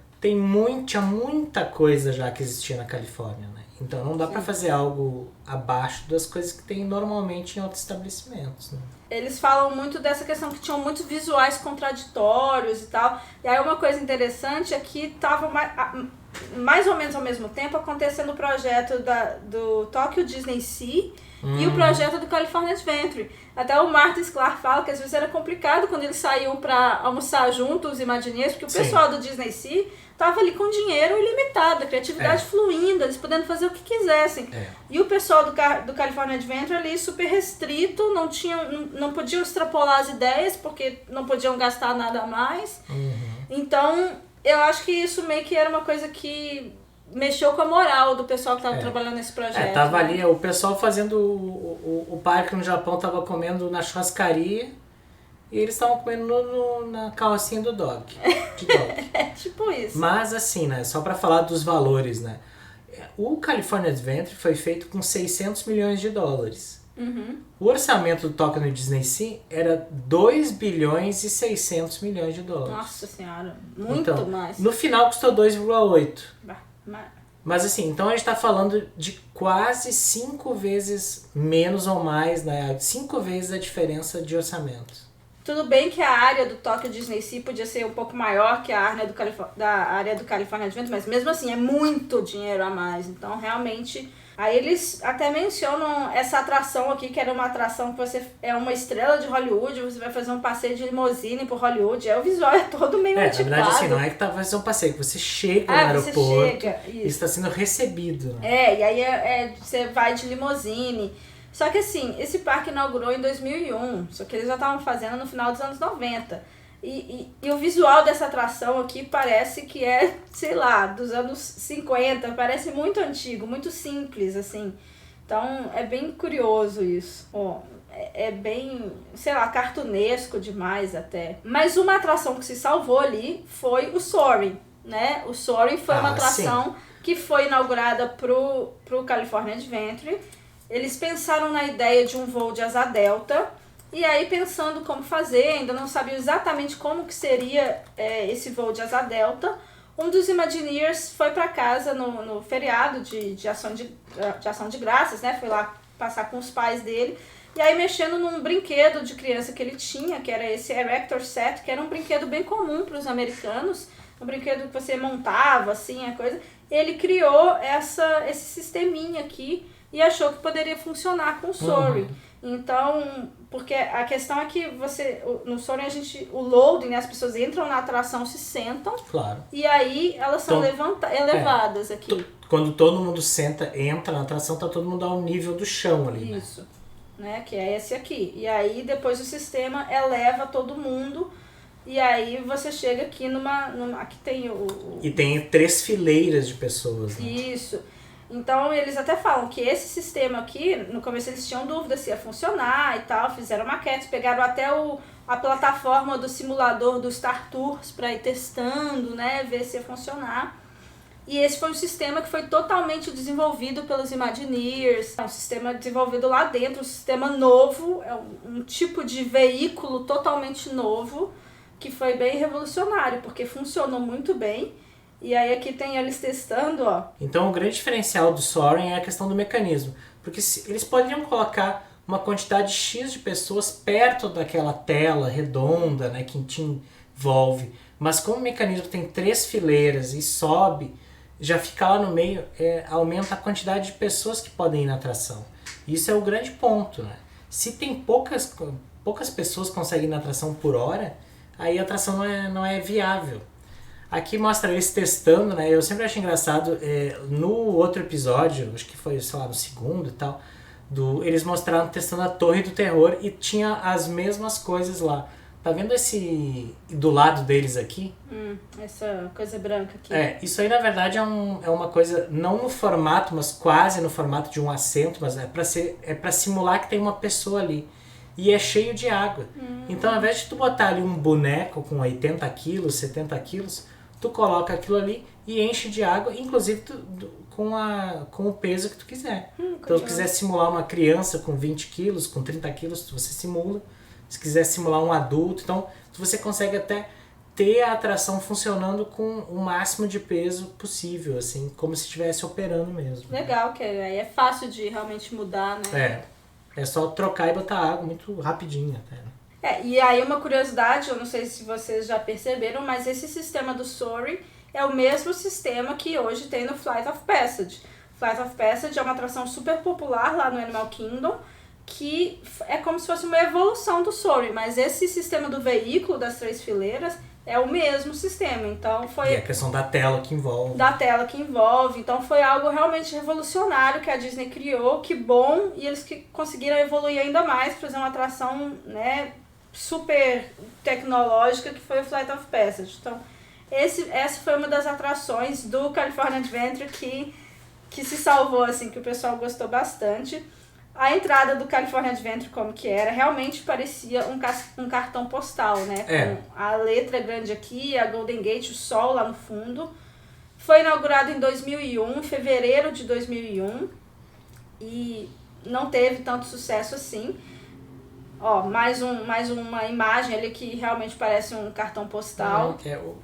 tinha muita coisa já que existia na Califórnia, né? Então não dá pra fazer algo abaixo das coisas que tem normalmente em outros estabelecimentos, né? Eles falam muito dessa questão que tinham muitos visuais contraditórios e tal. E aí uma coisa interessante é que tava mais ou menos ao mesmo tempo acontecendo o projeto do Tokyo Disney Sea e o projeto do California Adventure. Até o Martin Sklar fala que às vezes era complicado quando eles saíam pra almoçar juntos, os Imagineers, porque o pessoal do Disney Sea tava ali com dinheiro ilimitado, a criatividade fluindo, eles podendo fazer o que quisessem. E o pessoal do California Adventure ali super restrito, não podiam extrapolar as ideias, porque não podiam gastar nada a mais. Então, eu acho que isso meio que era uma coisa que mexeu com a moral do pessoal que estava trabalhando nesse projeto. Tava ali, o pessoal fazendo o parque no Japão tava comendo na churrascaria e eles estavam comendo na carrocinha do dog. De dog. Tipo isso. Mas assim, né, só para falar dos valores, né, o California Adventure foi feito com 600 milhões de dólares. O orçamento do Tokyo no Disney Sea era 2 bilhões e 600 milhões de dólares. Nossa senhora, muito mais. No final custou 2,8. Mas Mas assim, então a gente está falando de quase 5 vezes menos ou mais, né? 5 vezes a diferença de orçamentos. Tudo bem que a área do Tokyo Disney Sea podia ser um pouco maior que a área do California Adventure, mas mesmo assim é muito dinheiro a mais. Então realmente... Aí eles até mencionam essa atração aqui, que era uma atração que você é uma estrela de Hollywood, você vai fazer um passeio de limusine por Hollywood, o visual é todo meio antiquado. Na verdade assim, não é que tá fazendo um passeio, você chega no aeroporto e está sendo recebido. Né? E aí você vai de limusine. Só que assim, esse parque inaugurou em 2001, só que eles já estavam fazendo no final dos anos 90. E o visual dessa atração aqui parece que é, sei lá, dos anos 50, parece muito antigo, muito simples, assim. Então, é bem curioso isso. É bem, sei lá, cartunesco demais até. Mas uma atração que se salvou ali foi o Soarin', né? O Soarin' foi uma atração que foi inaugurada pro California Adventure. Eles pensaram na ideia de um voo de asa delta. E aí, pensando como fazer, ainda não sabiam exatamente como que seria esse voo de asa delta, um dos Imagineers foi para casa no feriado de ação de graças, né? Foi lá passar com os pais dele. E aí, mexendo num brinquedo de criança que ele tinha, que era esse Erector Set, que era um brinquedo bem comum para os americanos, um brinquedo que você montava, assim, a coisa. Ele criou esse sisteminha aqui e achou que poderia funcionar com o Soarin'. Então, porque a questão é que no Soarin' o loading, né, as pessoas entram na atração, se sentam, e aí elas são elevadas aqui. Quando todo mundo entra na atração, tá todo mundo ao nível do chão ali, Isso, né, que é esse aqui. E aí depois o sistema eleva todo mundo, e aí você chega aqui aqui tem E tem 3 fileiras de pessoas, né? Isso. Então, eles até falam que esse sistema aqui, no começo eles tinham dúvida se ia funcionar e tal, fizeram maquetes, pegaram até a plataforma do simulador do Star Tours para ir testando, né, ver se ia funcionar. E esse foi um sistema que foi totalmente desenvolvido pelos Imagineers, é um sistema desenvolvido lá dentro, um sistema novo, é um tipo de veículo totalmente novo, que foi bem revolucionário, porque funcionou muito bem. E aí aqui tem eles testando, ó. Então o grande diferencial do Soarin' é a questão do mecanismo. Porque eles poderiam colocar uma quantidade X de pessoas perto daquela tela redonda, né, que te envolve. Mas como o mecanismo tem 3 fileiras e sobe, já fica lá no meio, aumenta a quantidade de pessoas que podem ir na atração. Isso é o grande ponto, né? Se tem poucas pessoas que conseguem ir na atração por hora, aí a atração não é viável. Aqui mostra eles testando, né? Eu sempre achei engraçado, no outro episódio, acho que foi, sei lá, no segundo e tal, eles mostraram testando a Torre do Terror e tinha as mesmas coisas lá. Tá vendo esse do lado deles aqui? Essa coisa branca aqui. Isso aí na verdade é uma coisa, não no formato, mas quase no formato de um assento, mas é pra simular que tem uma pessoa ali. E é cheio de água. Então ao invés de tu botar ali um boneco com 80 quilos, 70 quilos, tu coloca aquilo ali e enche de água, inclusive com o peso que tu quiser. Então se tu quiser simular uma criança com 20 quilos, com 30 quilos, você simula. Se quiser simular um adulto, então você consegue até ter a atração funcionando com o máximo de peso possível, assim, como se estivesse operando mesmo. Legal, que aí é fácil de realmente mudar, né? É só trocar e botar água muito rapidinho até, né? E aí uma curiosidade, eu não sei se vocês já perceberam, mas esse sistema do Soaring é o mesmo sistema que hoje tem no Flight of Passage. Flight of Passage é uma atração super popular lá no Animal Kingdom, que é como se fosse uma evolução do Soaring, mas esse sistema do veículo das 3 fileiras é o mesmo sistema, então foi... E a questão da tela que envolve. Então foi algo realmente revolucionário que a Disney criou, que bom, e eles que conseguiram evoluir ainda mais, fazer uma atração, né, super tecnológica, que foi o Flight of Passage. Então, essa foi uma das atrações do California Adventure que se salvou, assim, que o pessoal gostou bastante. A entrada do California Adventure, como que era, realmente parecia um cartão postal, né? Com a letra grande aqui, a Golden Gate, o sol lá no fundo. Foi inaugurado em 2001, fevereiro de 2001, e não teve tanto sucesso assim. Mais uma imagem ali que realmente parece um cartão postal.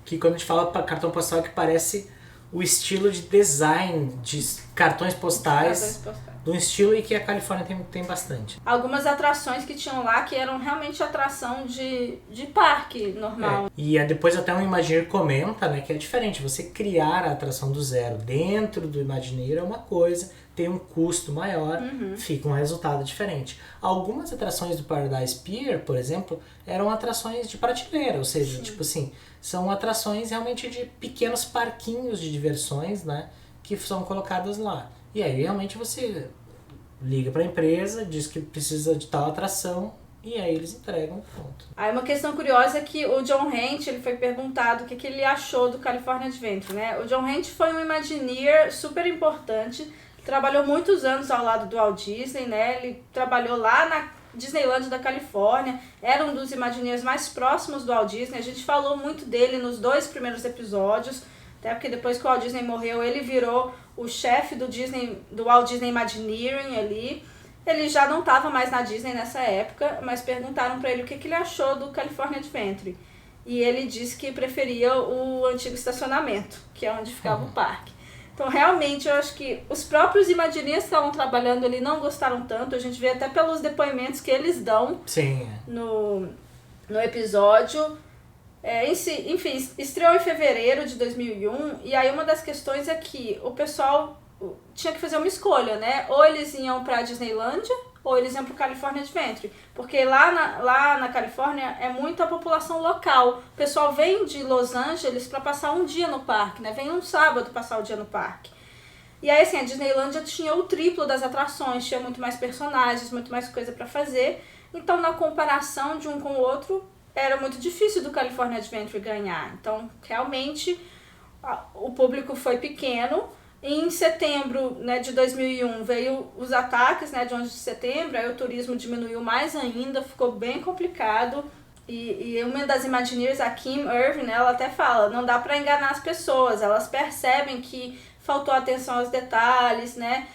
Que quando a gente fala para cartão postal é que parece o estilo de design de cartões postais. De um estilo e que a Califórnia tem bastante. Algumas atrações que tinham lá que eram realmente atração de parque normal. E depois até o Imagineer comenta, né, que é diferente. Você criar a atração do zero dentro do Imagineer é uma coisa, tem um custo maior, fica um resultado diferente. Algumas atrações do Paradise Pier, por exemplo, eram atrações de prateleira, ou seja, tipo assim, são atrações realmente de pequenos parquinhos de diversões, né, que são colocadas lá. E aí realmente você liga para a empresa, diz que precisa de tal atração e aí eles entregam, pronto. Aí uma questão curiosa é que o John Hent, ele foi perguntado o que ele achou do California Adventure, né? O John Hent foi um Imagineer super importante, trabalhou muitos anos ao lado do Walt Disney, né? Ele trabalhou lá na Disneyland da Califórnia, era um dos Imagineers mais próximos do Walt Disney, a gente falou muito dele nos 2 primeiros episódios, até porque depois que o Walt Disney morreu, ele virou o chefe do Walt Disney Imagineering ali. Ele já não estava mais na Disney nessa época, mas perguntaram para ele o que ele achou do California Adventure. E ele disse que preferia o antigo estacionamento, que é onde ficava o parque. Então, realmente, eu acho que os próprios Imagineers que estavam trabalhando ali não gostaram tanto. A gente vê até pelos depoimentos que eles dão no episódio. Enfim, estreou em fevereiro de 2001, e aí uma das questões é que o pessoal tinha que fazer uma escolha, né? Ou eles iam pra Disneylândia, ou eles iam pro California Adventure. Porque lá na Califórnia é muita população local. O pessoal vem de Los Angeles para passar um dia no parque, né? Vem um sábado passar o dia no parque. E aí, assim, a Disneylândia tinha o triplo das atrações, tinha muito mais personagens, muito mais coisa para fazer. Então, na comparação de um com o outro, era muito difícil do California Adventure ganhar. Então, realmente, o público foi pequeno. Em setembro, né, de 2001 veio os ataques, né, de 11 de setembro, aí o turismo diminuiu mais ainda, ficou bem complicado. E uma das Imagineers, a Kim Irving, né, ela até fala, não dá para enganar as pessoas, elas percebem que faltou atenção aos detalhes, né,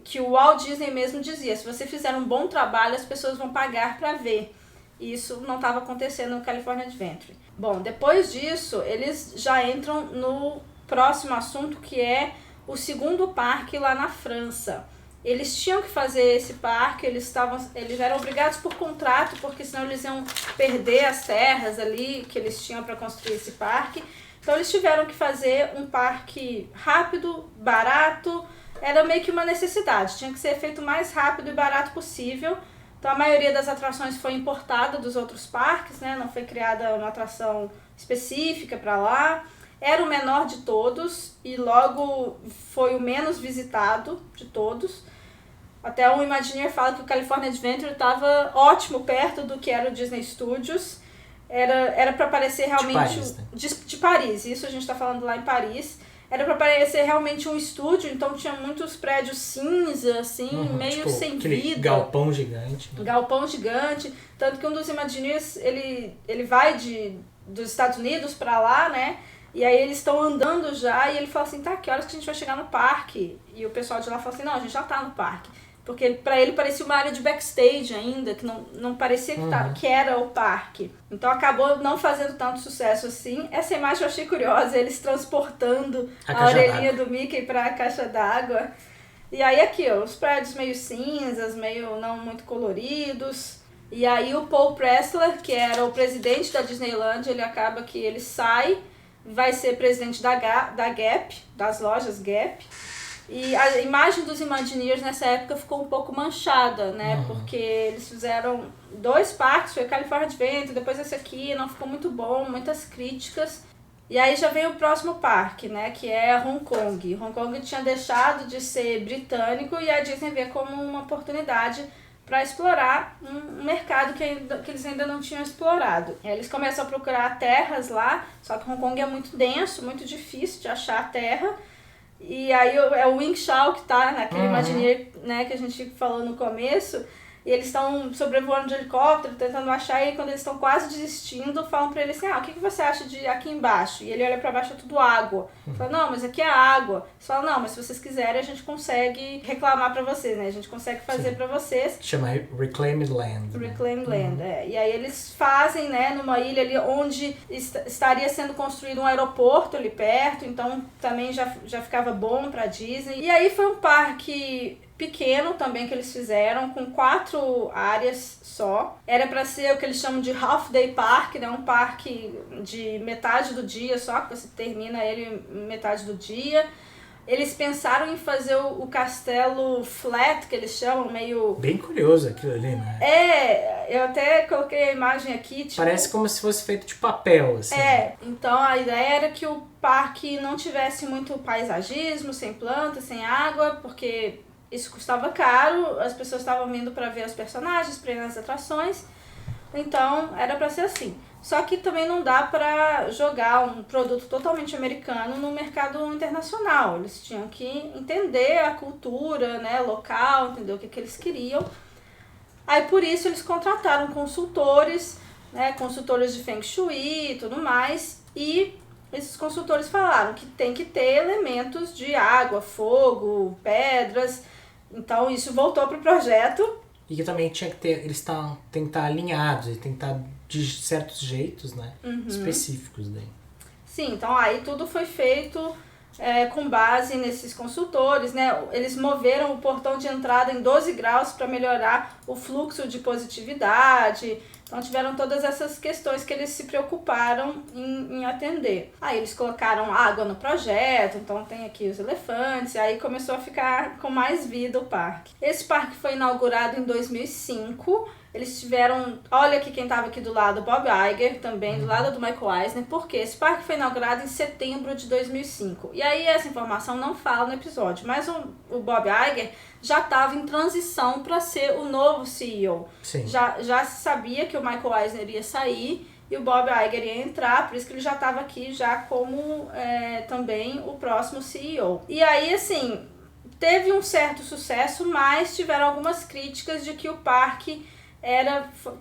que o Walt Disney mesmo dizia, se você fizer um bom trabalho, as pessoas vão pagar para ver. E isso não estava acontecendo no California Adventure. Bom, depois disso, eles já entram no próximo assunto, que é o segundo parque lá na França. Eles tinham que fazer esse parque, eles eram obrigados por contrato, porque senão eles iam perder as terras ali que eles tinham para construir esse parque. Então eles tiveram que fazer um parque rápido, barato, era meio que uma necessidade, tinha que ser feito o mais rápido e barato possível. Então a maioria das atrações foi importada dos outros parques, né? Não foi criada uma atração específica para lá. Era o menor de todos e logo foi o menos visitado de todos. Até o Imagineer fala que o California Adventure estava ótimo perto do que era o Disney Studios. era pra parecer realmente... De Paris, né? De Paris, isso a gente tá falando lá em Paris. Era pra parecer realmente um estúdio, então tinha muitos prédios cinza, assim, meio tipo, sem aquele vida. galpão gigante. Né? Galpão gigante. Tanto que um dos Imagineers, ele vai dos Estados Unidos pra lá, né? E aí eles estão andando já e ele fala assim, tá, que horas que a gente vai chegar no parque? E o pessoal de lá fala assim, não, a gente já tá no parque. Porque pra ele parecia uma área de backstage ainda, que não parecia que era o parque. Então acabou não fazendo tanto sucesso assim. Essa imagem eu achei curiosa, eles transportando a orelhinha do Mickey pra caixa d'água. E aí aqui, ó, os prédios meio cinzas, meio não muito coloridos. E aí o Paul Pressler, que era o presidente da Disneyland, ele acaba que ele sai, vai ser presidente da Gap, das lojas Gap. E a imagem dos Imagineers nessa época ficou um pouco manchada, né? Porque eles fizeram 2 parques, foi o California Adventure, depois esse aqui, não ficou muito bom, muitas críticas. E aí já vem o próximo parque, né? Que é Hong Kong. Hong Kong tinha deixado de ser britânico e a Disney vê como uma oportunidade para explorar um mercado que eles ainda não tinham explorado. E aí eles começam a procurar terras lá, só que Hong Kong é muito denso, muito difícil de achar a terra. E aí é o Wing Chao que tá naquele Imagineer, né, que a gente falou no começo. E eles estão sobrevoando de helicóptero, tentando achar, e quando eles estão quase desistindo, falam pra ele assim, o que você acha de aqui embaixo? E ele olha pra baixo, é tudo água. Fala, não, mas aqui é água. Eles falam, não, mas se vocês quiserem, a gente consegue reclamar pra vocês, né? A gente consegue fazer pra vocês. Chama Reclaimed Land. Reclaimed Land, é. E aí eles fazem, né, numa ilha ali onde estaria sendo construído um aeroporto ali perto, então também já ficava bom pra Disney. E aí foi um parque pequeno também que eles fizeram, com 4 áreas só. Era para ser o que eles chamam de Half Day Park, né? Um parque de metade do dia só, que você termina ele metade do dia. Eles pensaram em fazer o castelo flat, que eles chamam, meio... Bem curioso aquilo ali, né? Eu até coloquei a imagem aqui, tipo... Parece como se fosse feito de papel, assim. Então a ideia era que o parque não tivesse muito paisagismo, sem plantas, sem água, porque... isso custava caro, as pessoas estavam vindo para ver os personagens, para ir nas atrações, então era para ser assim. Só que também não dá para jogar um produto totalmente americano no mercado internacional. Eles tinham que entender a cultura, né, local, entender o que eles queriam. Aí por isso eles contrataram consultores, né, consultores de Feng Shui e tudo mais, e esses consultores falaram que tem que ter elementos de água, fogo, pedras. Então isso voltou pro projeto. E que também tinha que ter, eles tem que estar alinhados, eles tem que estar de certos jeitos, né? Específicos daí. Sim, então aí tudo foi feito com base nesses consultores, né? Eles moveram o portão de entrada em 12 graus para melhorar o fluxo de positividade. Então tiveram todas essas questões que eles se preocuparam em atender. Aí eles colocaram água no projeto, então tem aqui os elefantes, aí começou a ficar com mais vida o parque. Esse parque foi inaugurado em 2005. Eles tiveram, olha aqui quem estava aqui do lado, Bob Iger, também do lado do Michael Eisner, porque esse parque foi inaugurado em setembro de 2005. E aí essa informação não fala no episódio, mas o Bob Iger já estava em transição para ser o novo CEO. Sim. Já se sabia que o Michael Eisner ia sair e o Bob Iger ia entrar, por isso que ele já estava aqui já como também o próximo CEO. E aí, assim, teve um certo sucesso, mas tiveram algumas críticas de que o parque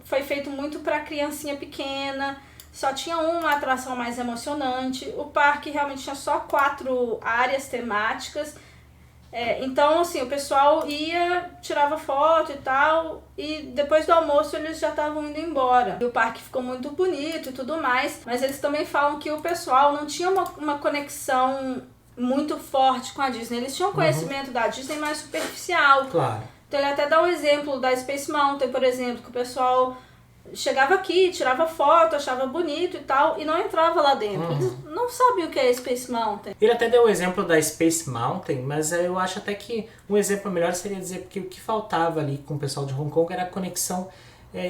foi feito muito para criancinha pequena, só tinha uma atração mais emocionante, o parque realmente tinha só 4 áreas temáticas, então assim, o pessoal ia, tirava foto e tal, e depois do almoço eles já estavam indo embora. E o parque ficou muito bonito e tudo mais, mas eles também falam que o pessoal não tinha uma conexão muito forte com a Disney, eles tinham conhecimento da Disney mais superficial. Claro. Então ele até dá o exemplo da Space Mountain, por exemplo, que o pessoal chegava aqui, tirava foto, achava bonito e tal, e não entrava lá dentro. Eles não sabem o que é Space Mountain. Ele até deu o exemplo da Space Mountain, mas eu acho até que um exemplo melhor seria dizer que o que faltava ali com o pessoal de Hong Kong era a conexão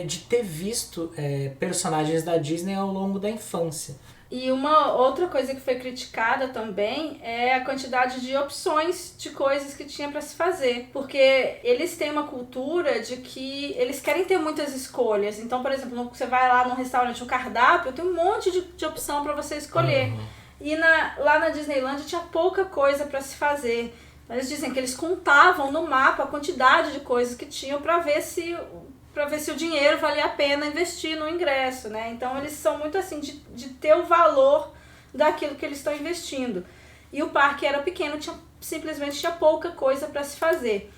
de ter visto personagens da Disney ao longo da infância. E uma outra coisa que foi criticada também é a quantidade de opções de coisas que tinha para se fazer. Porque eles têm uma cultura de que eles querem ter muitas escolhas. Então, por exemplo, você vai lá num restaurante, um cardápio, tem um monte de opção para você escolher. Uhum. E lá na Disneyland tinha pouca coisa para se fazer. Eles dizem que eles contavam no mapa a quantidade de coisas que tinham para ver se o dinheiro valia a pena investir no ingresso, né? Então eles são muito assim de ter o valor daquilo que eles estão investindo. E o parque era pequeno, simplesmente tinha pouca coisa para se fazer.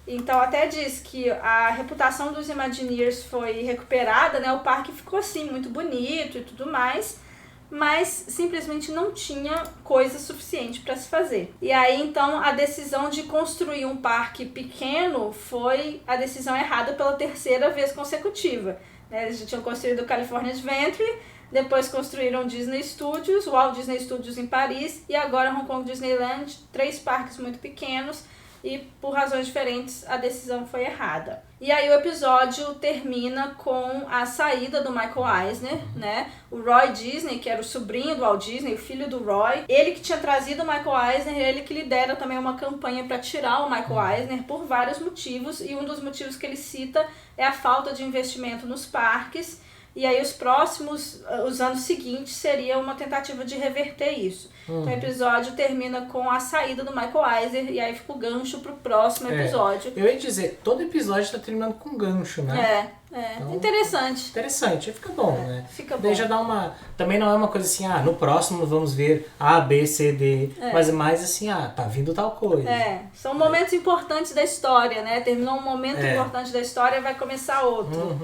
Então até diz que a reputação dos Imagineers foi recuperada, né? O parque ficou assim muito bonito e tudo mais, mas simplesmente não tinha coisa suficiente para se fazer. E aí, então, a decisão de construir um parque pequeno foi a decisão errada pela terceira vez consecutiva. Eles já tinham construído o California Adventure, depois construíram o Disney Studios, o Walt Disney Studios em Paris, e agora Hong Kong Disneyland, 3 parques muito pequenos, e por razões diferentes a decisão foi errada. E aí o episódio termina com a saída do Michael Eisner, né? O Roy Disney, que era o sobrinho do Walt Disney, o filho do Roy, ele que tinha trazido o Michael Eisner, ele que lidera também uma campanha para tirar o Michael Eisner por vários motivos, e um dos motivos que ele cita é a falta de investimento nos parques. E aí os anos seguintes seria uma tentativa de reverter isso. Então o episódio termina com a saída do Michael Eisner e aí fica o gancho pro próximo episódio. Eu ia dizer, todo episódio tá terminando com gancho, né? Então, interessante. Interessante, fica bom, né? Fica bom. Daí já dá uma... Também não é uma coisa assim, no próximo vamos ver A, B, C, D. Mas é mais assim, tá vindo tal coisa. São momentos importantes da história, né? Terminou um momento importante da história e vai começar outro.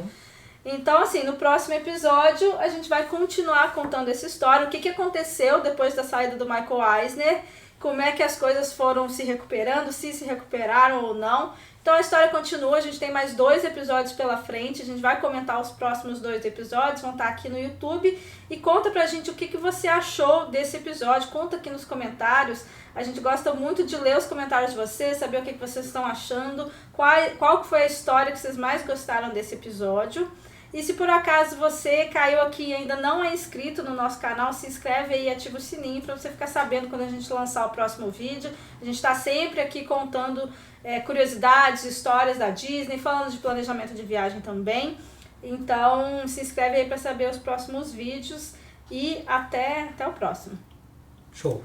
Então, assim, no próximo episódio a gente vai continuar contando essa história, o que aconteceu depois da saída do Michael Eisner, como é que as coisas foram se recuperando, se recuperaram ou não. Então a história continua, a gente tem mais 2 episódios pela frente, a gente vai comentar os próximos 2 episódios, vão estar aqui no YouTube, e conta pra gente o que você achou desse episódio, conta aqui nos comentários. A gente gosta muito de ler os comentários de vocês, saber o que vocês estão achando, qual foi a história que vocês mais gostaram desse episódio. E se por acaso você caiu aqui e ainda não é inscrito no nosso canal, se inscreve aí e ativa o sininho para você ficar sabendo quando a gente lançar o próximo vídeo. A gente está sempre aqui contando curiosidades, histórias da Disney, falando de planejamento de viagem também. Então se inscreve aí para saber os próximos vídeos e até o próximo. Show!